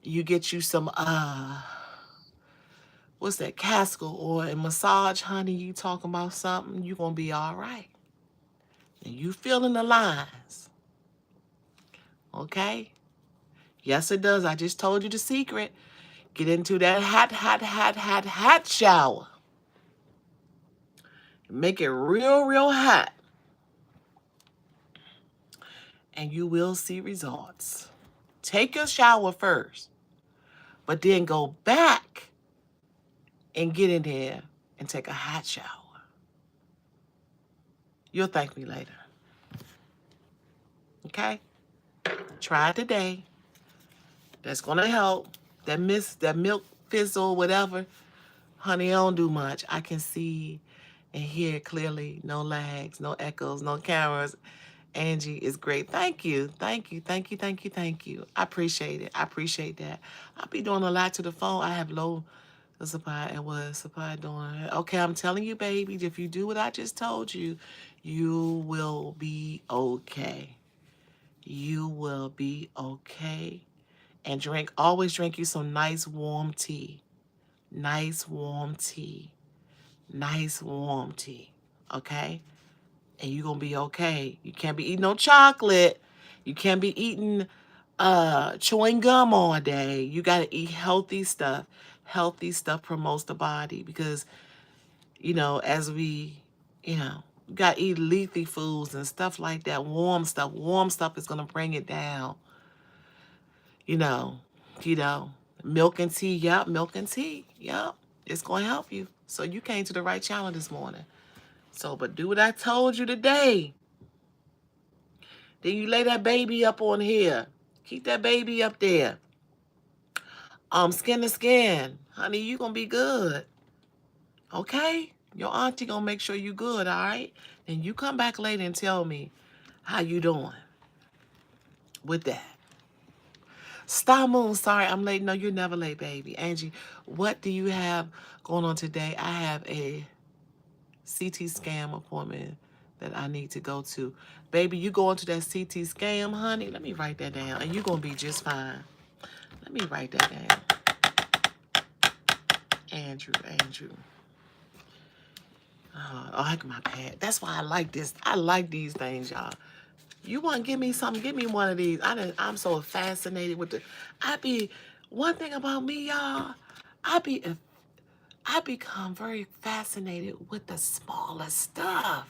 You get you some, what's that, castor oil and massage, honey. You talking about something, you going to be all right. And you feeling the lines. Okay? Yes, it does. I just told you the secret. Get into that hot shower. Make it real, real hot. And you will see results. Take your shower first, but then go back and get in there and take a hot shower. You'll thank me later. Okay? Try it today. That's gonna help. That milk fizzle, whatever. Honey, I don't do much. I can see and hear clearly. No lags, no echoes, no cameras. Angie is great. Thank you. Thank you. Thank you. Thank you. Thank you. I appreciate it. I appreciate that. I'll be doing a lot to the phone. I have low supply and what supply doing. Okay, I'm telling you, baby, if you do what I just told you, you will be okay. You will be okay. And always drink you some nice warm tea. Nice warm tea. Nice warm tea. Okay? And you're gonna be okay. You can't be eating no chocolate. You can't be eating chewing gum all day. You gotta eat healthy stuff. Healthy stuff promotes the body because, as we, you gotta eat leafy foods and stuff like that. Warm stuff. Warm stuff is gonna bring it down. You know, milk and tea. Yep, milk and tea. Yep, it's gonna help you. So you came to the right channel this morning. So, but do what I told you today. Then you lay that baby up on here. Keep that baby up there. Skin to skin. Honey, you gonna be good. Okay? Your auntie gonna make sure you good, all right? Then you come back later and tell me how you doing with that. Star Moon, sorry I'm late. No, you're never late, baby. Angie, what do you have going on today? I have a CT scan appointment that I need to go to. Baby, you going to that CT scan, honey? Let me write that down. And you're going to be just fine. Let me write that down. Andrew. I like my pad. That's why I like this. I like these things, y'all. You want to give me something? Give me one of these. I'm so fascinated with one thing about me, y'all. I become very fascinated with the smallest stuff.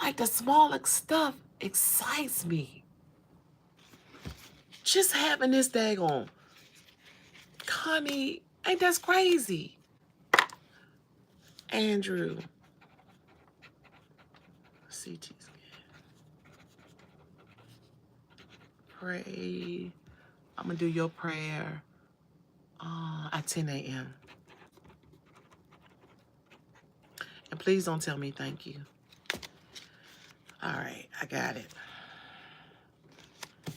Like the smallest stuff excites me. Just having this daggone, honey, ain't that crazy? Andrew, CT scan. Pray. I'm gonna do your prayer at 10 a.m. And please don't tell me thank you. All right, I got it.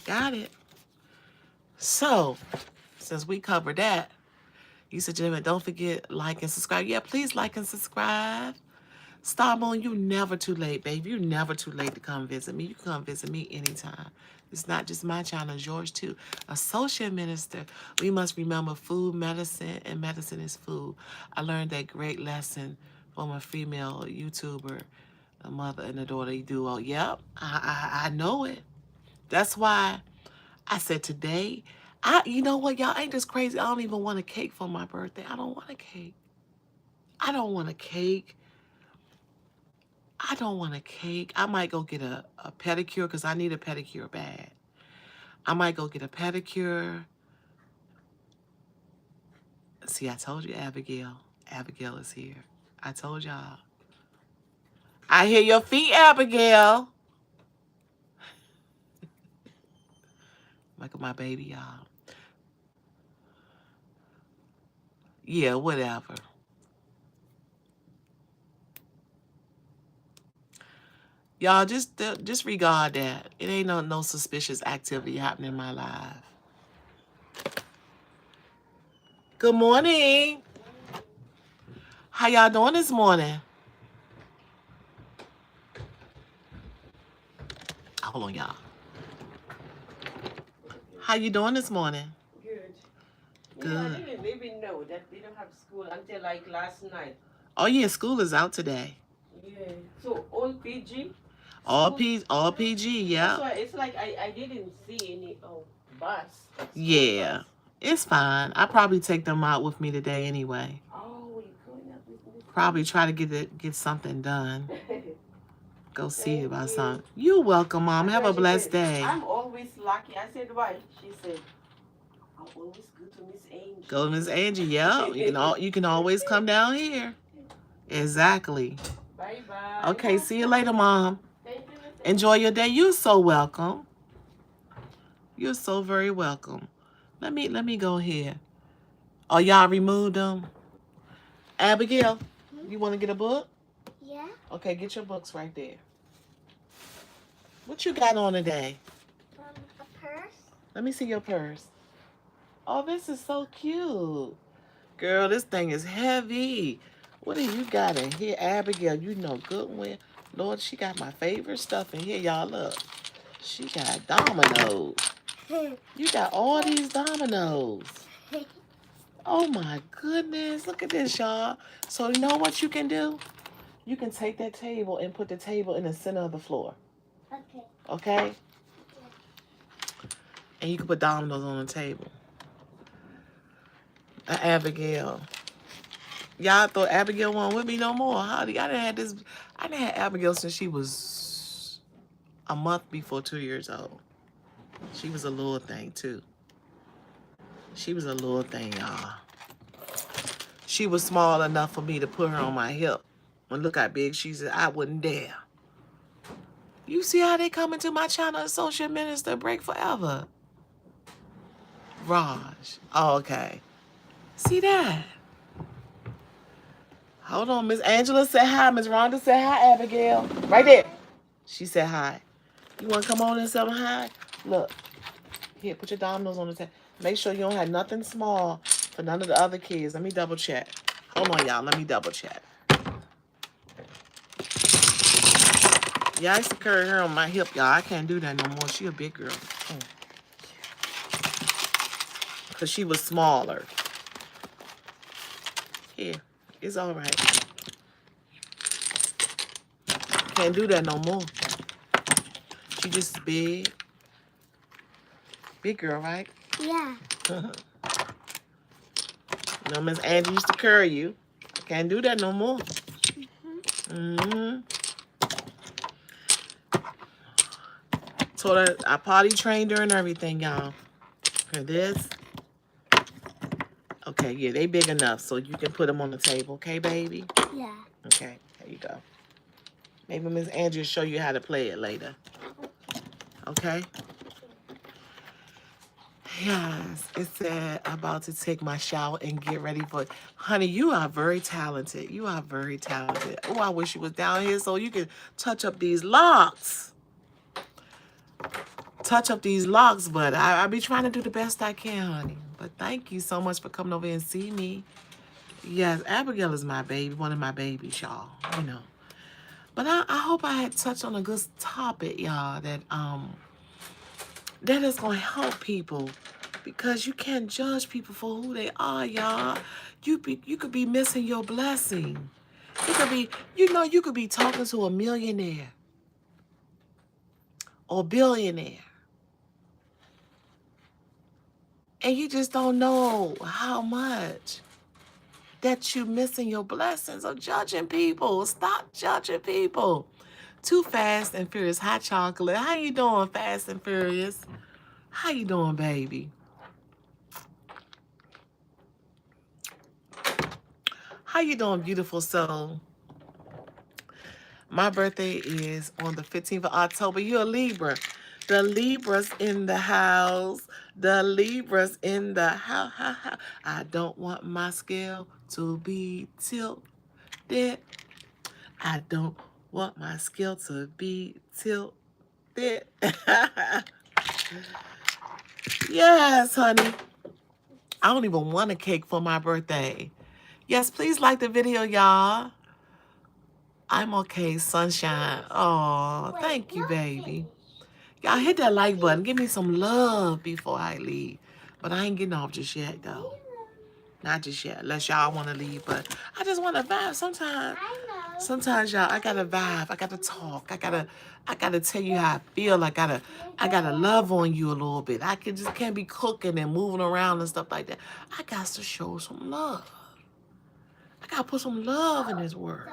Got it. So, since we covered that, you said, Jimmy, don't forget, like and subscribe. Yeah, please like and subscribe. Star Moon, you never too late, babe. You're never too late to come visit me. You can come visit me anytime. It's not just my channel, it's yours too. Associate Minister, we must remember food, medicine, and medicine is food. I learned that great lesson from a female YouTuber, a mother and a daughter duo. Yep, I know it. That's why I said today, you know what, y'all, ain't this crazy? I don't even want a cake for my birthday. I don't want a cake. I don't want a cake. I don't want a cake. I might go get a pedicure because I need a pedicure bad. I might go get a pedicure. See, I told you, Abigail. Abigail is here. I told y'all. I hear your feet, Abigail. Look at my baby, y'all. Yeah, whatever. Y'all, just regard that. It ain't no suspicious activity happening in my life. Good morning. How y'all doing this morning? Hold on, y'all. How you doing this morning? Good. Good. You know, I didn't even know that they don't have school until like last night. Oh yeah, school is out today. Yeah. So all PG? All PG, yeah. That's why it's like I didn't see any bus. Yeah. Bus. It's fine. I probably take them out with me today anyway. Oh, you're going out with me? Probably try to get something done. Go see Thank about you. something. You're welcome, Mom. Have a blessed day. I'm always lucky. I said, why? She said, I'm always good to Miss Angie. Go to Miss Angie, yeah. You can always come down here. Exactly. Bye-bye. Okay, see you later, Mom. Thank you, Miss Angie. Enjoy your day. You're so welcome. You're so very welcome. Let me go here. Oh, y'all removed them? Abigail, you want to get a book? Yeah. Okay, get your books right there. What you got on today? A purse. Let me see your purse. Oh, this is so cute. Girl, this thing is heavy. What do you got in here, Abigail? You know good when. Lord, she got my favorite stuff in here, y'all. Look. She got dominoes. You got all these dominoes. Oh my goodness. Look at this, y'all. So you know what you can do? You can take that table and put the table in the center of the floor. Okay. Okay? Yeah. And you can put dominoes on the table. Abigail. Y'all thought Abigail wasn't with me no more. I didn't have Abigail since she was a month before 2 years old. She was a little thing too. She was a little thing, y'all. She was small enough for me to put her on my hip. And look how big she is. I wouldn't dare. You see how they come into my channel, Associate Minister, Break Forever. Raj. Oh, okay. See that? Hold on, Miss Angela said hi. Miss Rhonda said hi, Abigail. Right there. She said hi. You want to come on and say hi? Look. Here, put your dominoes on the table. Make sure you don't have nothing small for none of the other kids. Let me double check. Hold on, y'all. Let me double check. Yeah, I used to carry her on my hip, y'all. I can't do that no more. She a big girl. Because she was smaller. Here. It's all right. Can't do that no more. She just big. Big girl, right? Yeah. You know, Miss Angie used to carry you. Can't do that no more. Told her I potty trained her and everything, y'all. For this. Okay, yeah, they big enough so you can put them on the table. Okay, baby? Yeah. Okay, there you go. Maybe Miss Angie will show you how to play it later. Okay? Yes, it said about to take my shower and get ready for. Honey, you are very talented. You are very talented. Oh, I wish you was down here so you could touch up these locks. Touch up these locks, but I be trying to do the best I can, honey. But thank you so much for coming over and see me. Yes, Abigail is my baby, one of my babies, y'all. You know. But I hope I had touched on a good topic, y'all, that is gonna help people, because you can't judge people for who they are, y'all. You could be missing your blessing. You could be, you could be talking to a millionaire or billionaire, and you just don't know how much that you missing your blessings of judging people. Stop judging people. Too Fast and Furious hot chocolate. How you doing, Fast and Furious? How you doing, baby? How you doing, beautiful soul? My birthday is on the 15th of October. You're a Libra. The Libras in the house. The Libras in the house. I don't want my scale to be tilted. I don't want my scale to be tilted. Yes, honey. I don't even want a cake for my birthday. Yes, please like the video, y'all. I'm okay, sunshine. Oh, thank you, baby. Y'all hit that like button. Give me some love before I leave. But I ain't getting off just yet, though. Not just yet, unless y'all want to leave. But I just want to vibe sometimes. Sometimes, y'all, I gotta vibe. I gotta talk. I gotta tell you how I feel. I gotta love on you a little bit. Just can't be cooking and moving around and stuff like that. I got to show some love. I gotta put some love in this world.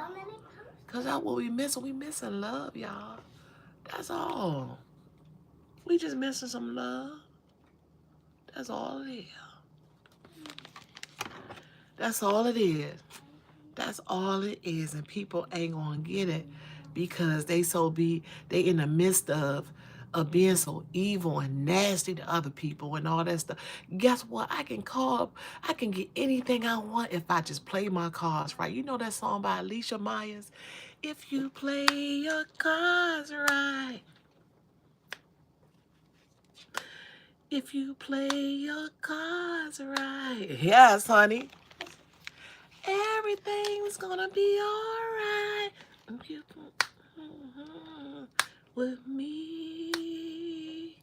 Cause that's what we missing. We missing love, y'all. That's all. We just missing some love. That's all it is. That's all it is. That's all it is. And people ain't gonna get it because they in the midst of being so evil and nasty to other people and all that stuff. Guess what? I can get anything I want if I just play my cards right. You know that song by Alicia Myers? If you play your cards right. If you play your cards right. Yes, honey. Everything's gonna be alright. You with me.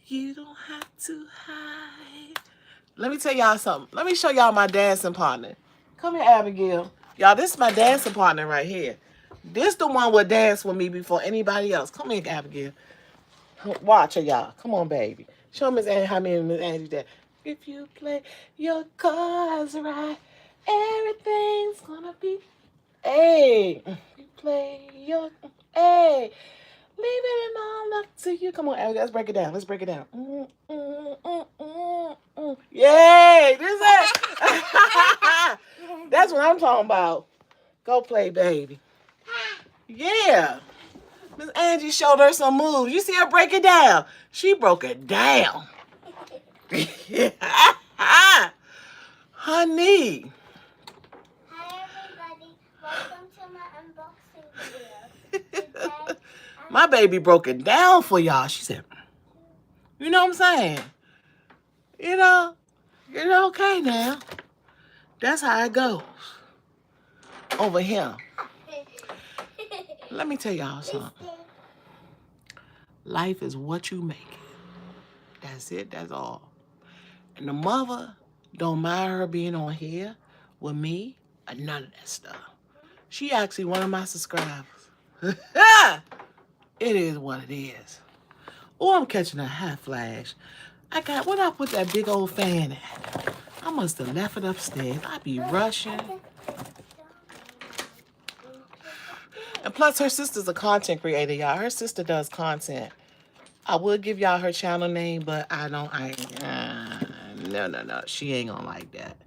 You don't have to hide. Let me tell y'all something. Let me show y'all my dancing partner. Come here, Abigail. Y'all, this is my dancing partner right here. This the one will dance with me before anybody else. Come here, Abigail. Watch her, y'all. Come on, baby. Show Miss Angie how me and Miss Angie did. If you play your cards right, everything's gonna be. Hey, you play your. Hey, leave it in all up to you. Come on, Abigail. Let's break it down. Let's break it down. Yay! This is. That's what I'm talking about. Go play, baby. Yeah. Miss Angie showed her some moves. You see her break it down. She broke it down. Honey. Hi everybody, welcome to my unboxing video. Today, My baby broke it down for y'all. She said, you know what I'm saying? You're okay now. That's how it goes. Over here. Let me tell y'all something. Life is what you make it. That's it. That's all. And the mother don't mind her being on here with me or none of that stuff. She actually one of my subscribers. It is what it is. Oh, I'm catching a hot flash. Where I put that big old fan at? I must have left it upstairs. I be rushing. And plus, her sister's a content creator, y'all. Her sister does content. I would give y'all her channel name, but no. She ain't gonna like that.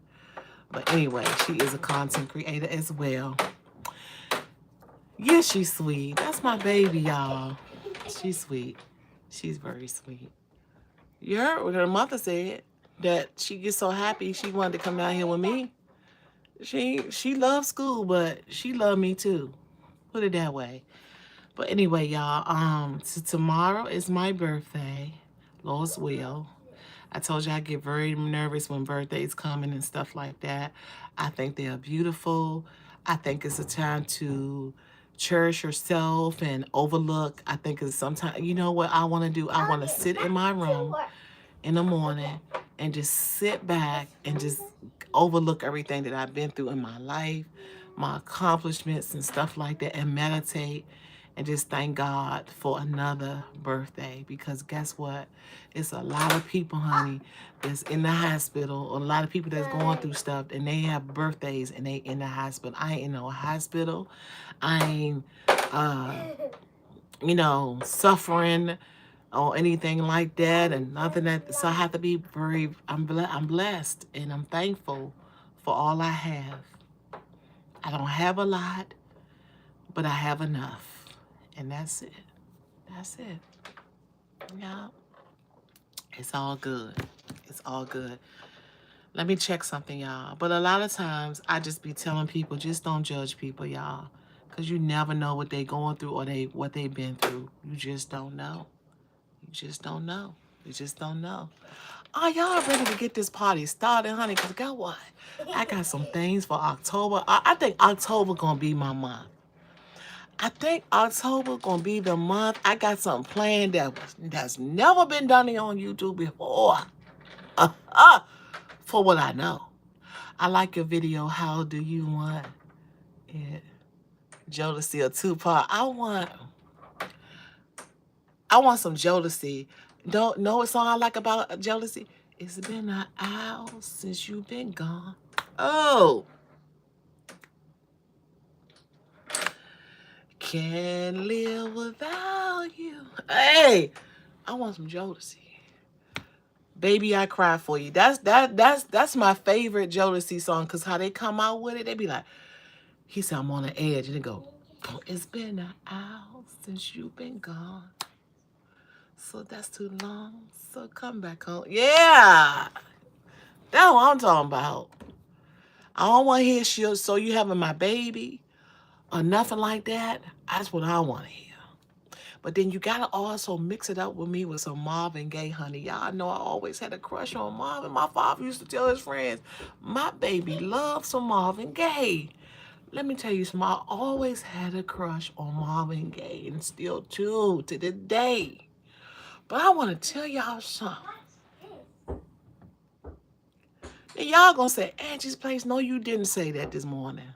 But anyway, she is a content creator as well. Yeah, she's sweet. That's my baby, y'all. She's sweet. She's very sweet. You heard what her mother said, that she gets so happy she wanted to come down here with me. She loves school, but she loved me too. Put it that way. But anyway, y'all, so tomorrow is my birthday. Lord's will. I told you I get very nervous when birthdays coming and stuff like that. I think they are beautiful. I think it's a time to cherish yourself and overlook. I think it's sometimes, you know what I want to do? I want to sit in my room in the morning and just sit back and just overlook everything that I've been through in my life, my accomplishments and stuff like that, and meditate and just thank God for another birthday. Because guess what? It's a lot of people, honey, that's in the hospital, a lot of people that's going through stuff, and they have birthdays and they in the hospital. I ain't in no hospital. I ain't, suffering or anything like that, and nothing that. So I have to be very. I'm blessed and I'm thankful for all I have. I don't have a lot, but I have enough, and that's it. That's it. Yeah, it's all good. It's all good. Let me check something, y'all. But a lot of times I just be telling people, just don't judge people, y'all, because you never know what they going through or what they've been through. You just don't know. You just don't know. You just don't know. Oh, y'all ready to get this party started, honey? Because guess what? I got some things for October. I think October going to be my month. I think October going to be the month. I got something planned that's never been done on YouTube before. For what I know. I like your video, How Do You Want It? Jodeci or Tupac. I want some Jodeci. Don't know what song I like about Jodeci? It's been an hour since you've been gone. Oh. Can't live without you. Hey, I want some Jodeci. Baby, I Cry For You. That's my favorite Jodeci song, because how they come out with it, they be like, he said, I'm on the edge. And they go, it's been an hour since you've been gone. So that's too long. So come back home. Yeah. That's what I'm talking about. I don't want to hear shit, so you having my baby or nothing like that. That's what I want to hear. But then you got to also mix it up with me with some Marvin Gaye, honey. Y'all know I always had a crush on Marvin. My father used to tell his friends, my baby loves some Marvin Gaye. Let me tell you something. I always had a crush on Marvin Gaye, and still do to this day. But I want to tell y'all something. And y'all gonna say, Angie's Place. No, you didn't say that this morning.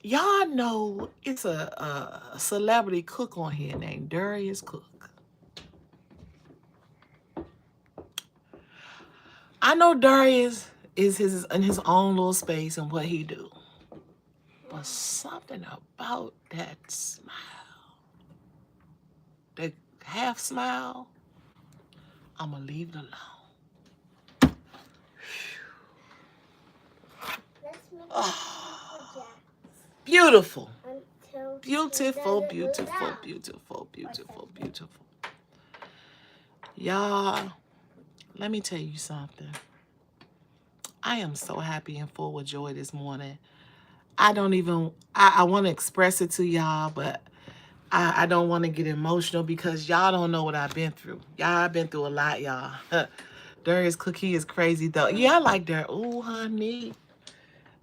Y'all know it's a celebrity cook on here named Darius Cook. I know Darius is in his own little space and what he do. But something about that smile, that half smile, I'm going to leave it alone. Oh, beautiful. Beautiful, beautiful, beautiful, beautiful, beautiful. Y'all, let me tell you something. I am so happy and full with joy this morning. I want to express it to y'all, but I don't want to get emotional because y'all don't know what I've been through. I've been through a lot, y'all. Darius Cookie is crazy, though. Yeah, I like that. Ooh, honey.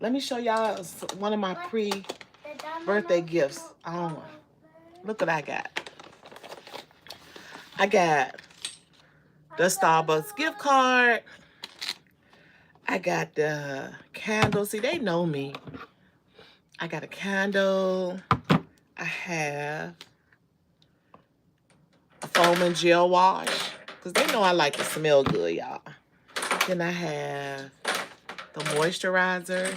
Let me show y'all one of my pre-birthday gifts. Look what I got. I got the Starbucks gift card. I got the candle. See, they know me. I got a candle. I have a foam and gel wash, because they know I like to smell good, y'all. Then I have the moisturizer.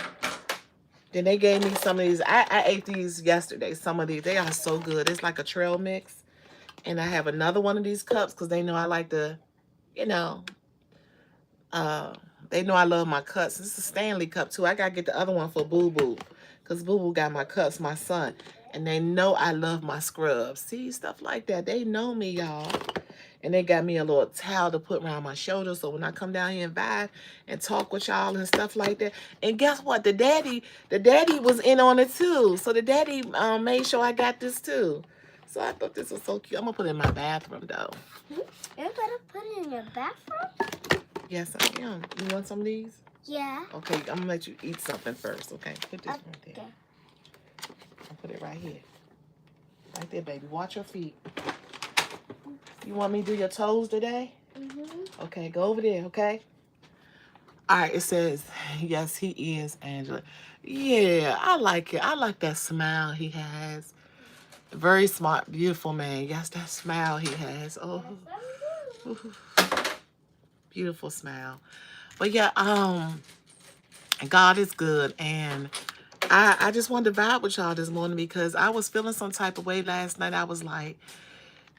Then they gave me some of these. I ate these yesterday. Some of these, they are so good. It's like a trail mix. And I have another one of these cups because they know I like to, they know I love my cups. This is a Stanley cup too. I got to get the other one for Boo Boo, because Boo Boo got my cups, my son. And they know I love my scrubs. See, stuff like that. They know me, y'all. And they got me a little towel to put around my shoulder so when I come down here and vibe and talk with y'all and stuff like that. And guess what? The daddy was in on it too. So the daddy made sure I got this too. So I thought this was so cute. I'm gonna put it in my bathroom though. You're gonna put it in your bathroom? Yes, I am. You want some of these? Yeah. Okay, I'm gonna let you eat something first. Okay, put this right there. Okay. I'll put it right here. Right there, baby. Watch your feet. You want me to do your toes today? Mm-hmm. Okay, go over there, okay? All right, it says, yes, he is, Angela. Yeah, I like it. I like that smile he has. Very smart, beautiful man. Yes, that smile he has. Oh, beautiful smile. But yeah, God is good. And I just wanted to vibe with y'all this morning because I was feeling some type of way last night. I was like,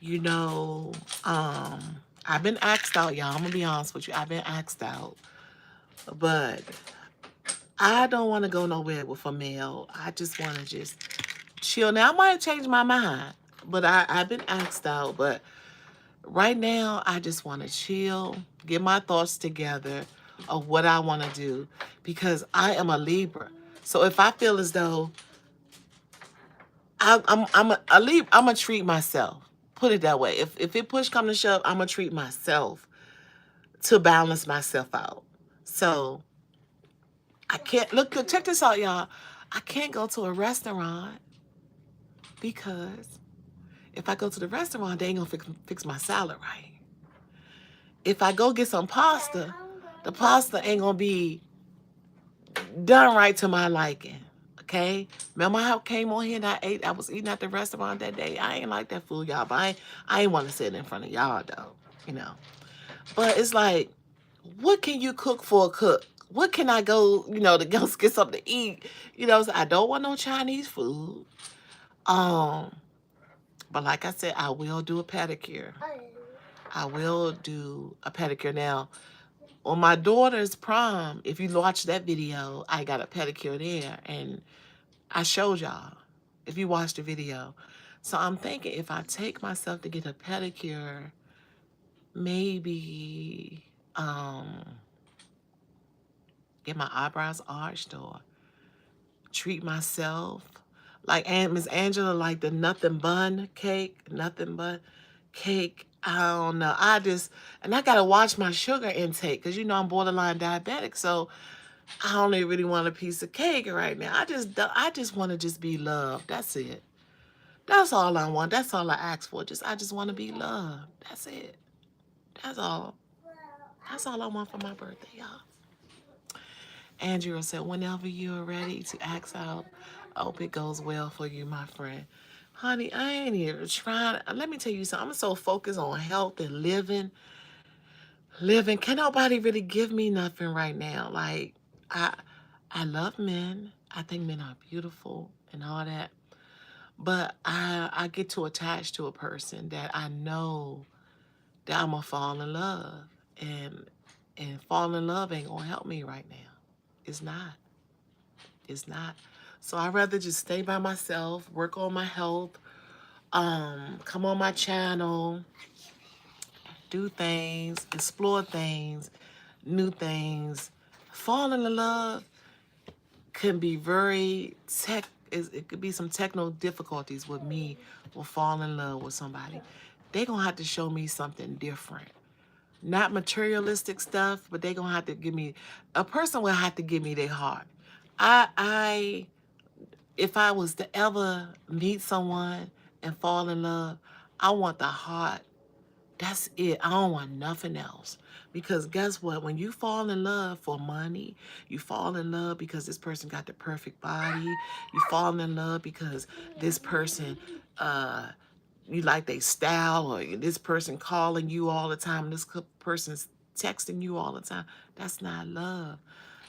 you know, I've been axed out, y'all. I'm gonna be honest with you. I've been axed out. But I don't want to go nowhere with a male. I just want to just chill. Now, I might change my mind, but I've been axed out. But right now, I just want to chill, get my thoughts together of what I want to do because I am a Libra. So if I feel as though I'm a Libra, I'm going to treat myself. Put it that way. If it push come to shove, I'm going to treat myself to balance myself out. So I can't look. Check this out, y'all. I can't go to a restaurant because if I go to the restaurant, they ain't gonna fix my salad right. If I go get some pasta, the pasta ain't gonna be done right to my liking. Okay. Remember how I came on here and I was eating at the restaurant that day. I ain't like that food, y'all. But I ain't want to sit in front of y'all though. You know. But it's like, what can you cook for a cook? What can I go, to go get something to eat? So I don't want no Chinese food. But like I said, I will do a pedicure. I will do a pedicure. Now, on my daughter's prom, if you watch that video, I got a pedicure there. And I showed y'all, if you watched the video. So I'm thinking if I take myself to get a pedicure, maybe get my eyebrows arched or treat myself. Like Miss Angela, like the nothing bun cake, nothing but cake. I don't know. And I gotta watch my sugar intake because I'm borderline diabetic. So I only really want a piece of cake right now. I just want to just be loved. That's it. That's all I want. That's all I ask for. I just want to be loved. That's it. That's all. That's all I want for my birthday, y'all. Andrew said, whenever you're ready to ask out, I hope it goes well for you, my friend. Honey, I ain't even trying. Let me tell you something. I'm so focused on health and living. Can nobody really give me nothing right now? Like, I love men. I think men are beautiful and all that. But I get too attached to a person that I know that I'm going to fall in love. And fall in love ain't going to help me right now. It's not. It's not. So I'd rather just stay by myself, work on my health, come on my channel, do things, explore things, new things. Falling in love can be it could be some technical difficulties with me will fall in love with somebody. They're going to have to show me something different. Not materialistic stuff, but they're going to have to a person will have to give me their heart. If I was to ever meet someone and fall in love, I want the heart. That's it. I don't want nothing else. Because guess what? When you fall in love for money, you fall in love because this person got the perfect body. You fall in love because this person, you like their style, or this person calling you all the time, this person's texting you all the time. That's not love.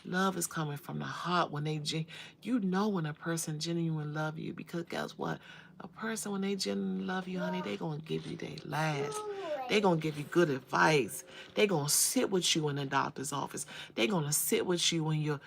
Love is coming from the heart when you know when a person genuinely love you, because guess what? A person, when they genuinely love you, honey, they gonna give you their last. They gonna give you good advice. They gonna sit with you in the doctor's office. They gonna sit with you when you're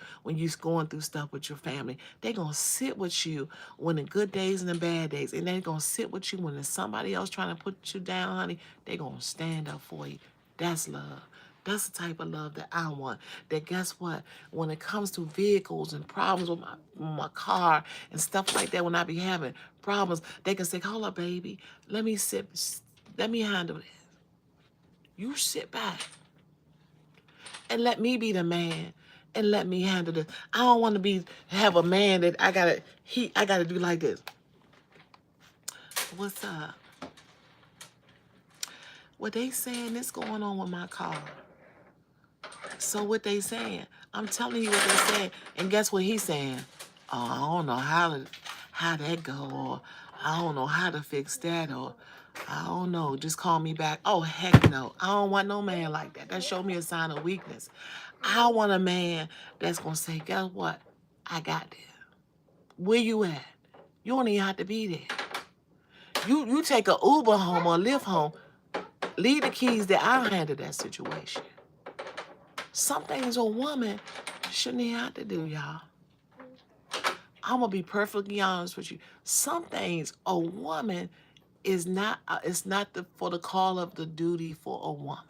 going through stuff with your family. They gonna sit with you when the good days and the bad days. And they gonna sit with you when there's somebody else trying to put you down, honey. They gonna stand up for you. That's love. That's the type of love that I want. That guess what? When it comes to vehicles and problems with my car and stuff like that, when I be having problems, they can say, hold up, baby. Let me handle it. You sit back and let me be the man and let me handle this. I don't want to have a man that I gotta do like this. What's up? What they saying is going on with my car. So what they saying? I'm telling you what they saying. And guess what he's saying? Oh, I don't know how that go, or I don't know how to fix that, or I don't know. Just call me back. Oh, heck no. I don't want no man like that. That showed me a sign of weakness. I want a man that's gonna say, guess what? I got this. Where you at? You don't even have to be there. You take a Uber home or Lyft home. Leave the keys that I'll handle that situation. Some things a woman shouldn't even have to do, y'all. I'm gonna be perfectly honest with you. Some things a woman is not. It's not for the call of the duty for a woman.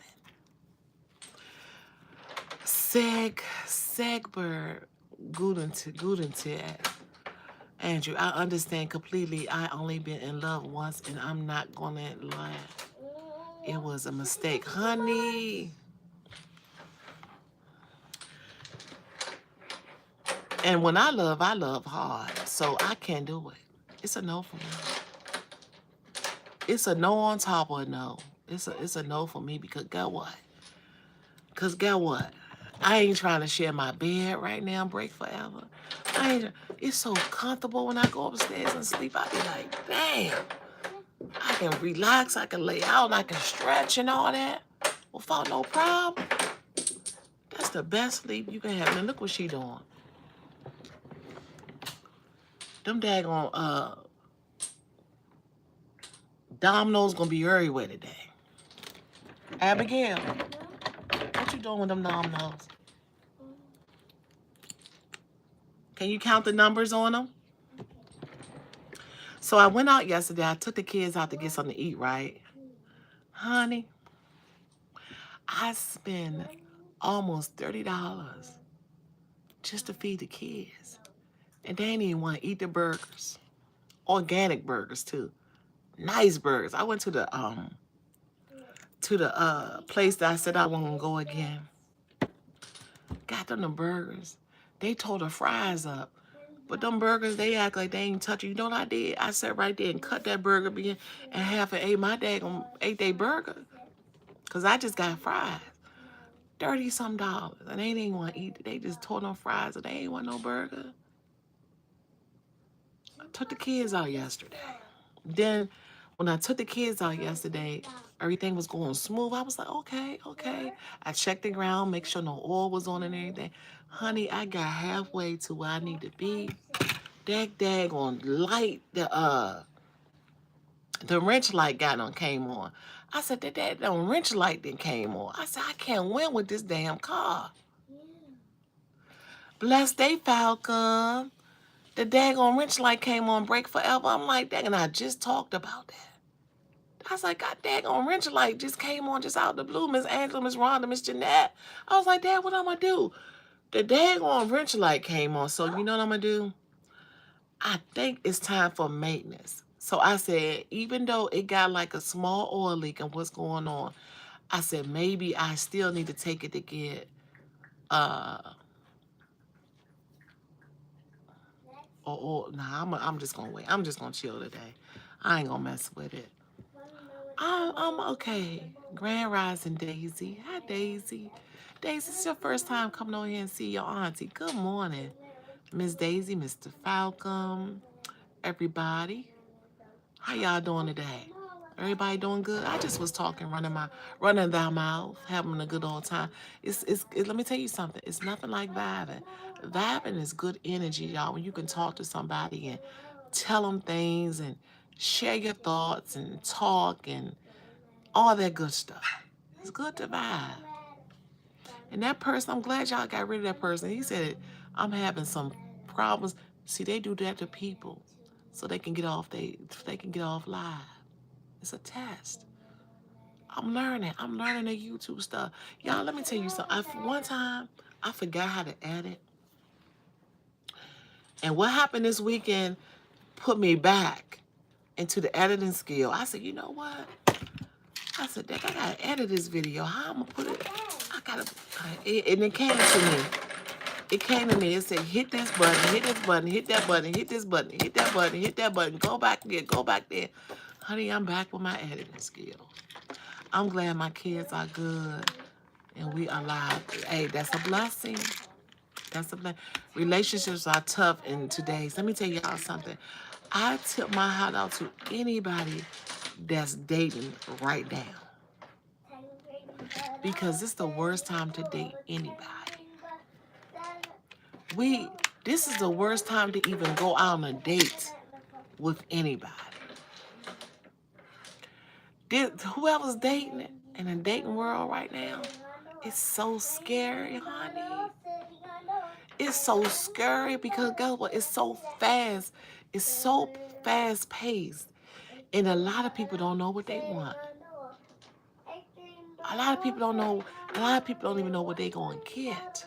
Segberg Gudentier. Andrew, I understand completely. I only been in love once, and I'm not gonna lie. It was a mistake, honey. And when I love hard. So I can't do it. It's a no for me. It's a no on top of a no. It's a no for me, because guess what? I ain't trying to share my bed right now, break forever. It's so comfortable when I go upstairs and sleep. I be like, damn. I can relax, I can lay out, I can stretch and all that without no problem. That's the best sleep you can have. Now look what she doing. Them daggone dominoes gonna be everywhere today. Abigail, what you doing with them dominoes? Can you count the numbers on them? So I went out yesterday. I took the kids out to get something to eat, right? Honey, I spent almost $30 just to feed the kids. And they didn't even want to eat the burgers. Organic burgers, too. Nice burgers. I went to the place that I said I wasn't going to go again. Got them the burgers. They tore the fries up. But them burgers, they act like they ain't touch it. You know what I did? I sat right there and cut that burger in half and ate my daggone 8-day burger. Because I just got fries. $30-some. And they didn't want to eat it. They just tore them fries and they ain't want no burger. I took the kids out yesterday. Then when I took the kids out yesterday, everything was going smooth. I was like, okay. I checked the ground, make sure no oil was on and everything. Honey, I got halfway to where I need to be. That daggone light, the wrench light came on. I said, that wrench light then came on. I said, I can't win with this damn car. Bless they Falcon. The daggone wrench light came on, break forever. I'm like, dang, and I just talked about that. I was like, God daggone wrench light just came on just out the blue. Miss Angela, Miss Rhonda, Miss Jeanette. I was like, Dad, what I'm going to do? The daggone wrench light came on. So you know what I'm going to do? I think it's time for maintenance. So I said, even though it got like a small oil leak and what's going on, I said, maybe I still need to take it to get, I'm just going to wait. I'm just going to chill today. I ain't going to mess with it. I'm okay. Grand Rising Daisy. Hi, Daisy. Daisy, it's your first time coming over here and see your auntie. Good morning. Miss Daisy, Mr. Falcon, everybody. How y'all doing today? Everybody doing good? I just was talking, running down mouth, having a good old time. Let me tell you something. It's nothing like vibing. Vibing is good energy, y'all. When you can talk to somebody and tell them things and share your thoughts and talk and all that good stuff. It's good to vibe. And that person, I'm glad y'all got rid of that person. He said, I'm having some problems. See, they do that to people so they can get off live. It's a test. I'm learning. I'm learning the YouTube stuff. Y'all, let me tell you something. One time, I forgot how to edit. And what happened this weekend put me back into the editing skill. I said, you know what? I said, Dick, I gotta edit this video. How I'm gonna put it? And it came to me. It came to me. It said, hit this button, hit this button, hit that button, hit this button, hit that button, hit that button. Go back there, go back there. Honey, I'm back with my editing skill. I'm glad my kids are good and we are alive. Hey, that's a blessing. That's a blessing. Relationships are tough in today's. Let me tell y'all something. I tip my hat out to anybody that's dating right now. Because it's the worst time to date anybody. This is the worst time to even go out on a date with anybody. Whoever's dating in the dating world right now, it's so scary, honey. It's so scary because guess what? It's so fast. It's so fast paced. And a lot of people don't know what they want. A lot of people don't know. A lot of people don't even know what they're going to get.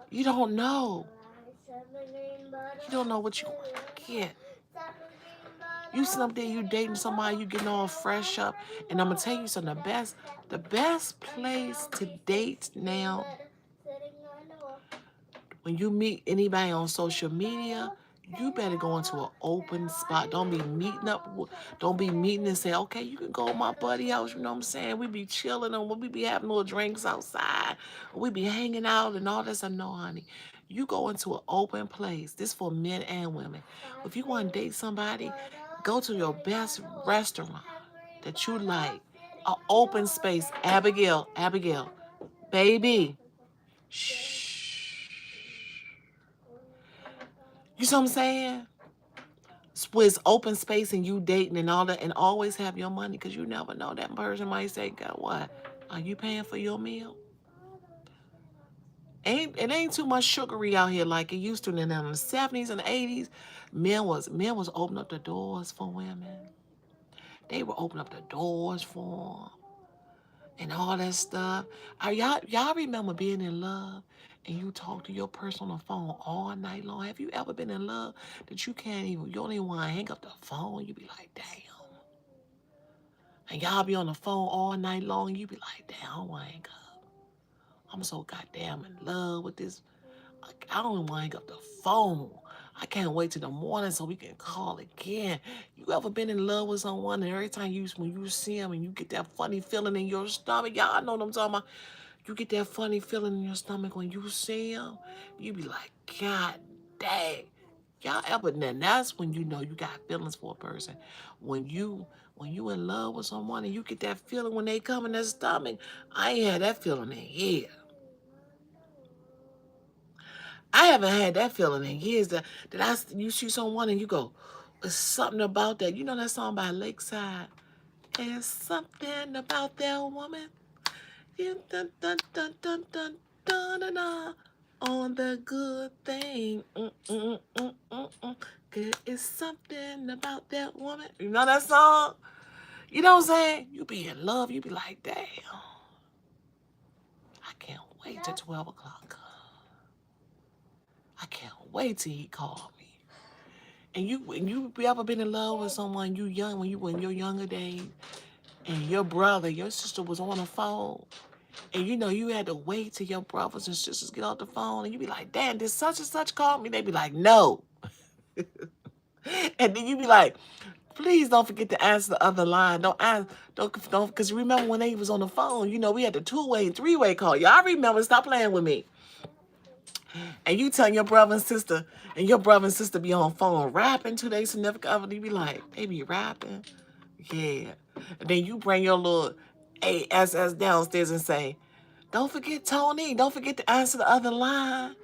You don't know. You don't know what you're going to get. You sit up there, you dating somebody, you getting all fresh up. And I'm going to tell you something, the best place to date now, when you meet anybody on social media, you better go into an open spot. Don't be meeting up. Don't be meeting and say, okay, you can go to my buddy house. You know what I'm saying? We be chilling and we be having little drinks outside. We be hanging out and all this. No, honey. You go into an open place. This for men and women. If you want to date somebody, go to your best restaurant that you like. An open space. Abigail, baby. Shh. You see what I'm saying? With open space and you dating and all that, and always have your money, because you never know, that person might say, "God, what? Are you paying for your meal?" It ain't too much sugary out here like it used to in the 70s and the 80s. Men was opening up the doors for women. They were opening up the doors for them and all that stuff. Y'all remember being in love and you talk to your person on the phone all night long? Have you ever been in love that you don't even want to hang up the phone? You be like, damn. And y'all be on the phone all night long and you be like, damn, I don't want to hang up. I'm so goddamn in love with this. I don't want to hang up the phone. I can't wait till the morning so we can call again. You ever been in love with someone and every time when you see them and you get that funny feeling in your stomach? Y'all know what I'm talking about. You get that funny feeling in your stomach when you see them. You be like, God dang. Y'all ever, then that's when you know you got feelings for a person. When you in love with someone and you get that feeling when they come in their stomach. I ain't had that feeling in years. I haven't had that feeling in years you see someone and you go, there's something about that. You know that song by Lakeside? There's something about that woman. Dun, dun, dun, dun, dun, dun, dun, dun, dun, on the good thing. There is something about that woman. You know that song? You know what I'm saying? You be in love. You be like, damn. I can't wait till 12 o'clock. I can't wait till he call me. And you ever been in love with someone you young when you were in your younger days, and your brother, your sister was on the phone, and you know you had to wait till your brothers and sisters get off the phone, and you be like, damn, did such and such call me? They be like, no. And then you be like, please don't forget to answer the other line. Don't, because remember when they was on the phone, you know, we had the 2-way and 3-way call. Y'all remember, stop playing with me. And you tell your brother and sister, be on the phone rapping to their significant other. You be like, they be rapping. Yeah. And then you bring your little ASS downstairs and say, don't forget Tony. Don't forget to answer the other line.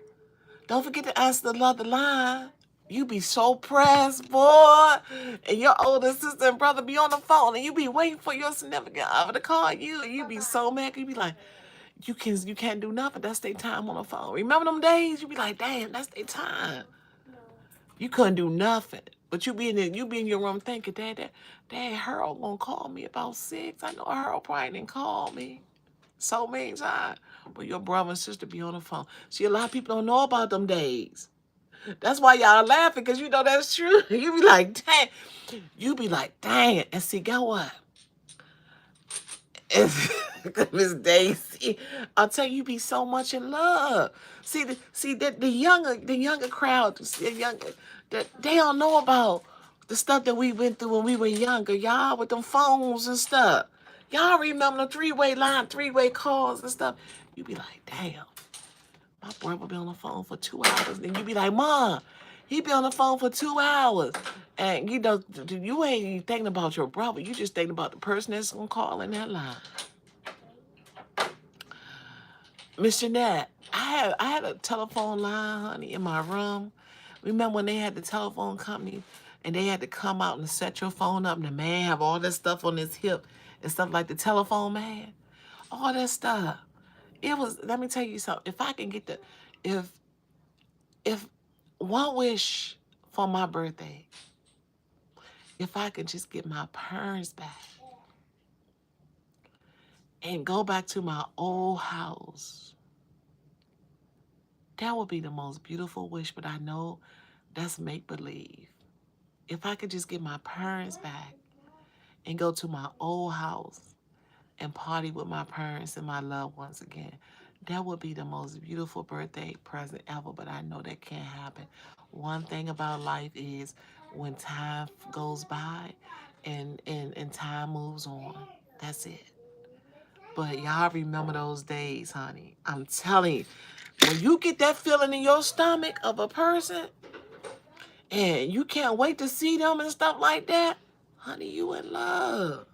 Don't forget to answer the other line. You be so pressed, boy. And your older sister and brother be on the phone and you be waiting for your significant other to call you. And you be so mad. You be like, you can't do nothing. That's their time on the phone. Remember them days? You be like, damn, that's their time. You couldn't do nothing. But you be in your room thinking, Dad, Harold gonna call me about 6. I know Harold probably didn't call me so many times. But your brother and sister be on the phone. See, a lot of people don't know about them days. That's why y'all laughing, because you know that's true. You be like, dang. You be like, dang. And see, guess what? Miss Daisy, I'll tell you, be so much in love. See that the younger crowd, the younger, that they don't know about the stuff that we went through when we were younger, y'all, with them phones and stuff. Y'all remember the three-way line, three-way calls and stuff. You be like, damn, my brother be on the phone for 2 hours. Then you be like, Mom, he be on the phone for 2 hours. And you ain't even thinking about your brother. You just thinking about the person that's gonna call in that line. Miss Jeanette, I had a telephone line, honey, in my room. Remember when they had the telephone company and they had to come out and set your phone up and the man have all that stuff on his hip and stuff like the telephone man? All that stuff. It was, let me tell you something. If I can get if one wish for my birthday, if I could just get my parents back and go back to my old house, that would be the most beautiful wish, but I know that's make believe. If I could just get my parents back and go to my old house and party with my parents and my loved ones again, that would be the most beautiful birthday present ever, but I know that can't happen. One thing about life is when time goes by and time moves on, that's it. But y'all remember those days, honey. I'm telling you, when you get that feeling in your stomach of a person and you can't wait to see them and stuff like that, honey, you in love.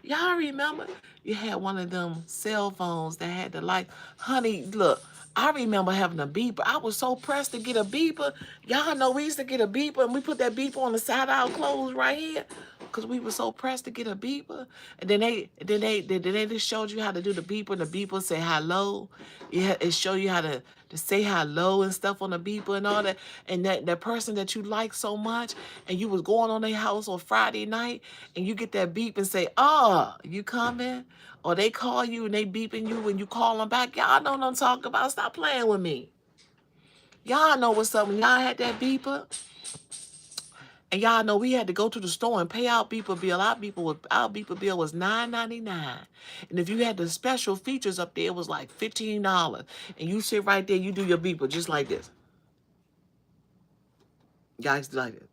Y'all remember you had one of them cell phones that had the light. Honey, look, I remember having a beeper. I was so pressed to get a beeper. Y'all know we used to get a beeper and we put that beeper on the side of our clothes right here because we were so pressed to get a beeper. And then they just showed you how to do the beeper. And the beeper say hello. It show you how to say hello and stuff on the beeper and all that. And that person that you like so much, and you was going on their house on Friday night, and you get that beep and say, "Oh, you coming?" Or they call you and they beeping you when you call them back. Y'all know what I'm talking about. Stop playing with me. Y'all know what's up when y'all had that beeper. And y'all know we had to go to the store and pay our beeper bill. Our beeper bill was $9.99. And if you had the special features up there, it was like $15. And you sit right there, you do your beeper just like this. Guys like it.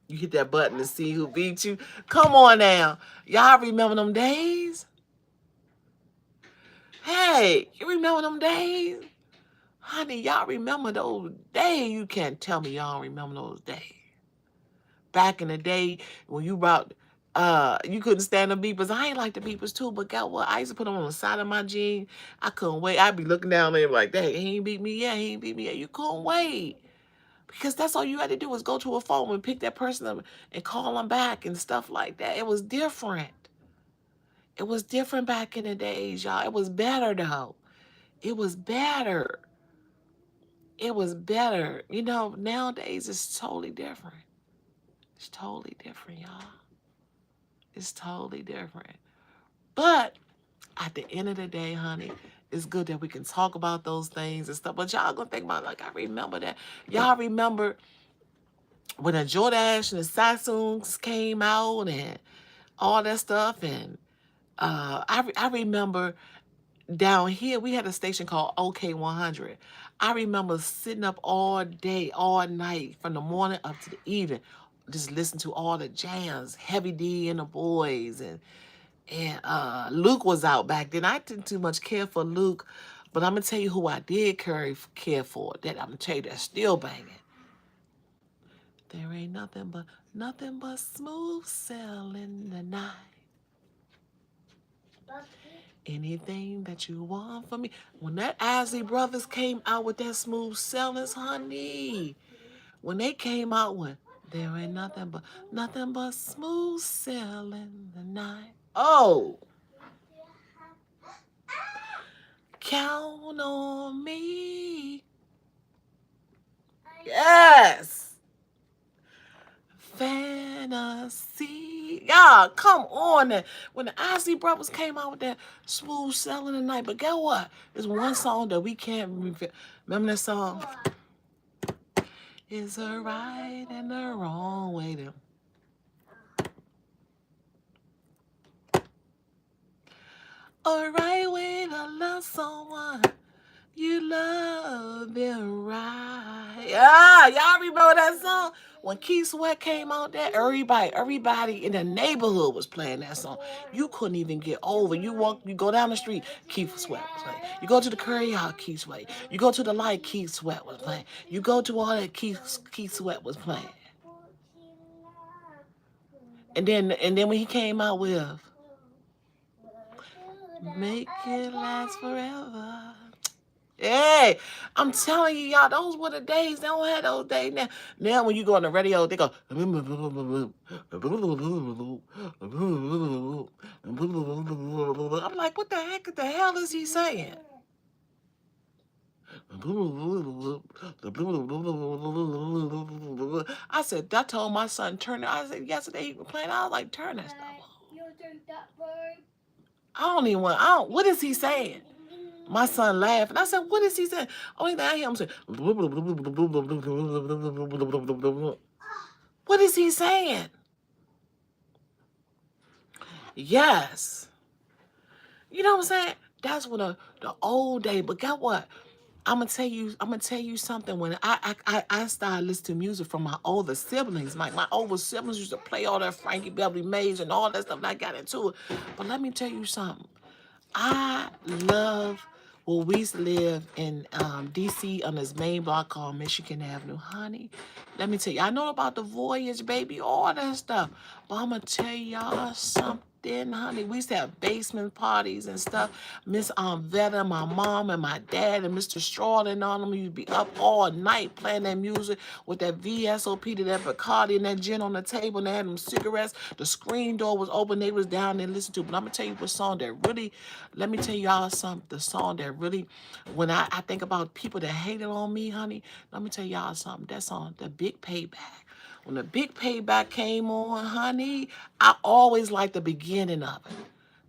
You hit that button to see who beat you. Come on now. Y'all remember them days? Hey, you remember them days? Honey, y'all remember those days? You can't tell me y'all remember those days. Back in the day when you couldn't stand the beepers. I ain't like the beepers too, but guess what? I used to put them on the side of my jeans. I couldn't wait. I'd be looking down there like, dang, he ain't beat me yet. He ain't beat me yet. You couldn't wait. Because that's all you had to do was go to a phone and pick that person up and call them back and stuff like that. It was different. It was different back in the days, y'all. It was better, though. It was better. It was better. Nowadays it's totally different. It's totally different, y'all. It's totally different. But at the end of the day, honey, it's good that we can talk about those things and stuff. But y'all gonna think about, like, I remember that. Y'all remember when the Jordache and the Samsungs came out and all that stuff. And I remember down here we had a station called OK100. I remember sitting up all day, all night, from the morning up to the evening, just listen to all the jams, Heavy D and the Boys, and Luke was out back then. I didn't too much care for Luke, but I'm gonna tell you who I did care for. That I'm gonna tell you that's still banging. There ain't nothing but smooth sailing tonight. Anything that you want from me. When that Isley Brothers came out with that smooth sailing, honey, when they came out with there ain't nothing but smooth sailing tonight. Oh, count on me. Yes. Fantasy. Y'all, come on. When the Isley Brothers came out with that smooth sailing tonight, but guess what? There's one song that we can't remember that song? Is a right and a wrong way to. A right way to love someone. You love them right. Yeah, y'all remember that song? When Keith Sweat came out there, everybody in the neighborhood was playing that song. You couldn't even get over. You go down the street, Keith Sweat was playing. You go to the curry house, Keith Sweat. You go to the light, Keith Sweat was playing. You go to all that, Keith Sweat was playing. And then when he came out with Make It Last Forever. Hey, I'm telling you, y'all, those were the days. They don't have those days now. Now, when you go on the radio, they go. I'm like, what the hell is he saying? I said, I told my son, turn it. I said, yesterday he was playing. I was like, turn that stuff on. What is he saying? My son laughed, and I said, what is he saying? Only thing I hear him say, what is he saying? Yes. You know what I'm saying? That's what the old day. But guess what? I'm gonna tell you something. When I started listening to music from my older siblings, like my older siblings used to play all that Frankie Beverly Mays and all that stuff, and I got into it. But let me tell you something. I love. Well, we used to live in D.C. on this main block called Michigan Avenue. Honey, let me tell you, I know about the Voyage, baby, all that stuff. But I'm going to tell y'all something, honey. We used to have basement parties and stuff. Miss Vetta, my mom, and my dad, and Mr. Strawley and all them used to be up all night playing that music with that VSOP to that Bacardi and that gin on the table, and they had them cigarettes. The screen door was open. They was down there listening to. But I'm going to tell you what song that really, let me tell y'all something. The song that really, when I think about people that hated on me, honey, let me tell y'all something. That song, The Big Payback. When The Big Payback came on, honey, I always liked the beginning of it.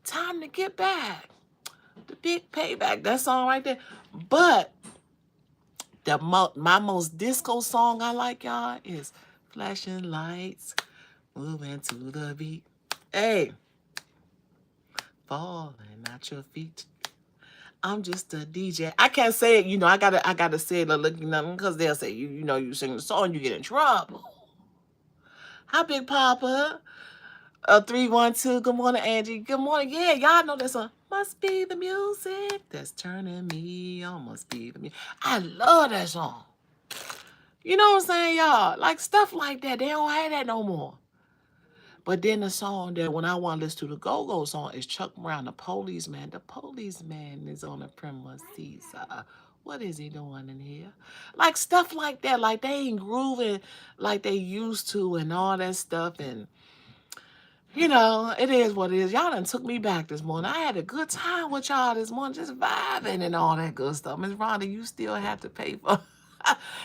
Time to get back. The Big Payback. That song right there. But my most disco song I like, y'all, is Flashing Lights, Moving to the Beat. Hey, falling at your feet. I'm just a DJ. I can't say it, I gotta say it because they'll say you sing the song, you get in trouble. Hi, Big Papa. 312. Good morning, Angie. Good morning. Yeah, y'all know that song. Must be the music that's turning me on. Must be the music. I love that song. You know what I'm saying, y'all? Like stuff like that. They don't have that no more. But then the song that when I want to listen to the go-go song is Chuck Brown, The Policeman. The Policeman is on the premises. What is he doing in here? Like stuff like that. Like they ain't grooving like they used to and all that stuff. And, it is what it is. Y'all done took me back this morning. I had a good time with y'all this morning, just vibing and all that good stuff. Miss Rhonda, you still have to pay for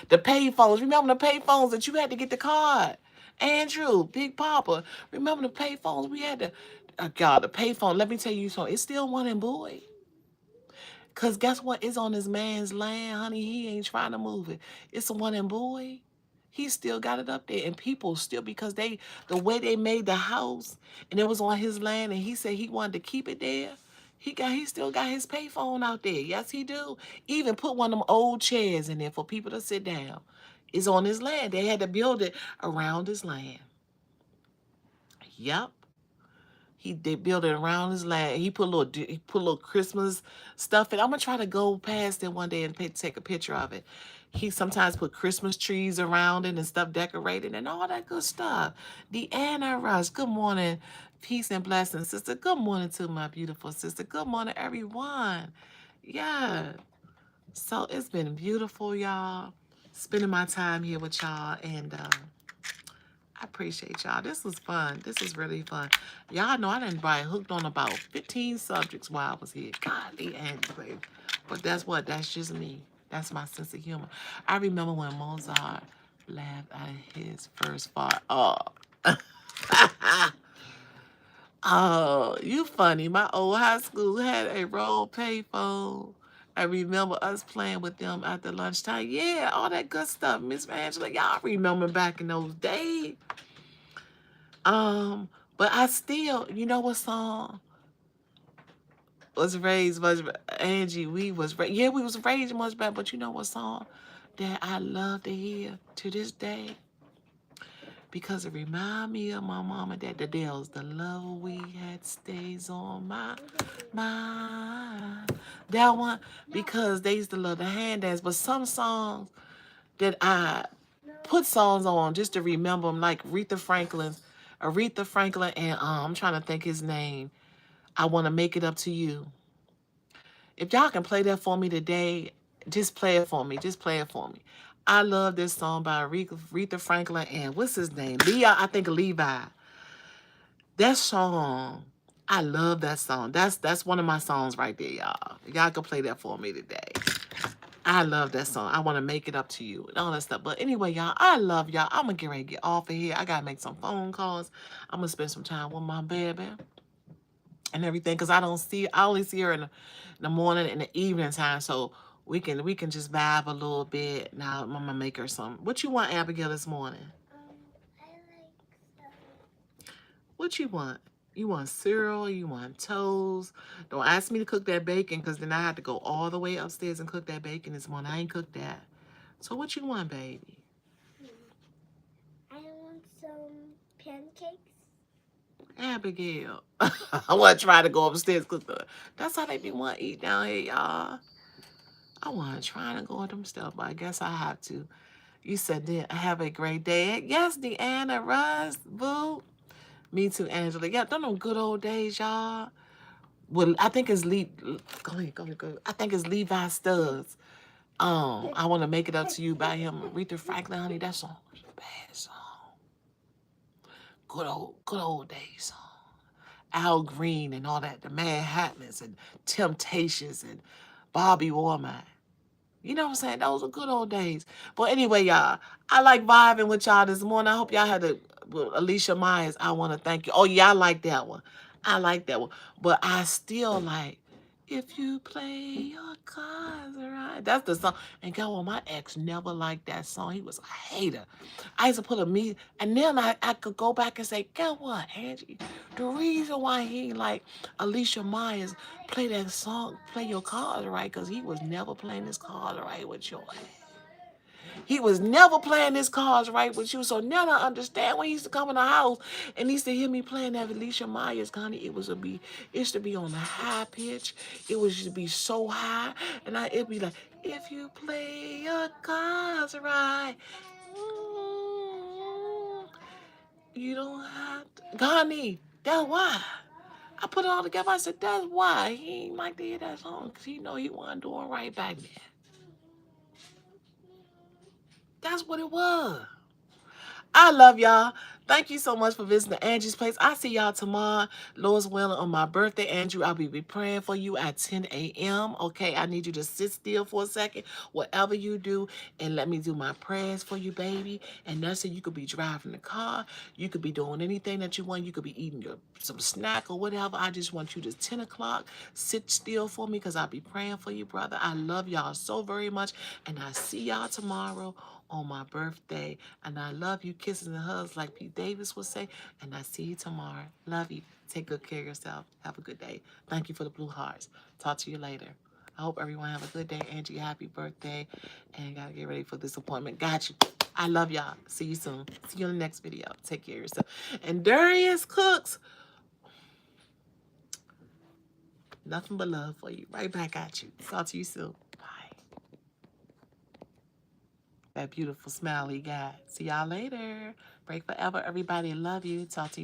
the pay phones. Remember the pay phones that you had to get the card? Andrew, Big Papa, remember the pay phones? We had the pay phone. Let me tell you something. It's still one in Boyd. Because guess what? It's on this man's land, honey. He ain't trying to move it. It's the one in Boyd. He still got it up there. And people still, because the way they made the house, and it was on his land, and he said he wanted to keep it there. He still got his payphone out there. Yes, he do. Even put one of them old chairs in there for people to sit down. It's on his land. They had to build it around his land. Yep. They built it around his land. He put a little Christmas stuff in. I'm gonna try to go past it one day and take a picture of it. He sometimes put Christmas trees around it and stuff decorated and all that good stuff. Deanna Rush, good morning. Peace and blessings, sister. Good morning to my beautiful sister. Good morning, everyone. Yeah. So it's been beautiful, y'all. Spending my time here with y'all. And I appreciate y'all. This was fun. This is really fun. Y'all know I done probably hooked on about 15 subjects while I was here. Golly, Angie, baby. But that's what, that's just me. That's my sense of humor. I remember when Mozart laughed at his first fart. Oh. Oh, you funny. My old high school had a roll payphone. I remember us playing with them after lunchtime. Yeah, all that good stuff, Miss Angela. Y'all remember back in those days. But I still, you know what song was raised much Angie, we was yeah, we was raised much better, but you know what song that I love to hear to this day? Because it remind me of my mom and dad, the Dells. The love we had stays on my mind. That one, because they used to love the hand dance, but some songs that I put songs on just to remember them, like Aretha Franklin, and I'm trying to think his name. I want to make it up to you. If y'all can play that for me today, just play it for me. Just play it for me. I love this song by Aretha Franklin and what's his name? I think Levi. That song, I love that song. That's one of my songs right there, y'all. Y'all can play that for me today. I love that song. I want to make it up to you and all that stuff. But anyway, y'all, I love y'all. I'm going to get ready to get off of here. I got to make some phone calls. I'm going to spend some time with my baby and everything because I only see her in the morning and the evening time. So we can just vibe a little bit. Now I'm going to make her some. What you want, Abigail, this morning? I like What you want? You want cereal? You want toast? Don't ask me to cook that bacon because then I have to go all the way upstairs and cook that bacon this morning. I ain't cooked that. So what you want, baby? I want some pancakes. Abigail. I want to try to go upstairs and cook the. That's how they be want to eat down here, y'all. I want to try to go with them stuff, but I guess I have to. You said, have a great day. Yes, Deanna, Russ, Boo. Me too, Angela. Yeah, them good old days, y'all. Well, I think it's Go ahead, go ahead, go ahead. I think it's Levi Stubbs. I want to make it up to you by him. Aretha Franklin, honey, that song was a bad song. Good old days song. Al Green and all that, the Manhattans and Temptations and Bobby Womack. You know what I'm saying? Those were good old days. But anyway, y'all, I like vibing with y'all this morning. I hope y'all had Alicia Myers. I want to thank you. Oh, yeah, I like that one. I like that one. But I still like, if you play your cards right. That's the song. And go on, my ex never liked that song. He was a hater. I used to put and then I could go back and say, get what, Angie? The reason why he like Alicia Myers play that song, play your cards right, because he was never playing his cards right with your ass. He was never playing his cards right with you. So now I understand when he used to come in the house and he used to hear me playing that Alicia Myers, honey. It used to be on a high pitch. It was used to be so high. And it'd be like, if you play your cards right, you don't have to. Honey, that's why. I put it all together. I said, that's why he ain't like to hear that song. Because he know he wasn't doing right back then. That's what it was. I love y'all. Thank you so much for visiting Angie's Place. I see y'all tomorrow, Lord's willing, on my birthday. Andrew, I'll be praying for you at 10 a.m. Okay, I need you to sit still for a second, whatever you do, and let me do my prayers for you, baby. And that's it. You could be driving the car. You could be doing anything that you want. You could be eating some snack or whatever. I just want you to 10 o'clock. Sit still for me because I'll be praying for you, brother. I love y'all so very much. And I see y'all tomorrow on my birthday. And I love you. Kisses and hugs like Pete Davis would say. And I see you tomorrow. Love you. Take good care of yourself. Have a good day. Thank you for the blue hearts. Talk to you later. I hope everyone have a good day. Angie, happy birthday. And gotta get ready for this appointment. Got you. I love y'all. See you soon. See you in the next video. Take care of yourself. And Darius Cooks, nothing but love for you. Right back at you. Talk to you soon. Bye. That beautiful smile he got. See y'all later. Break forever, everybody. Love you. Talk to you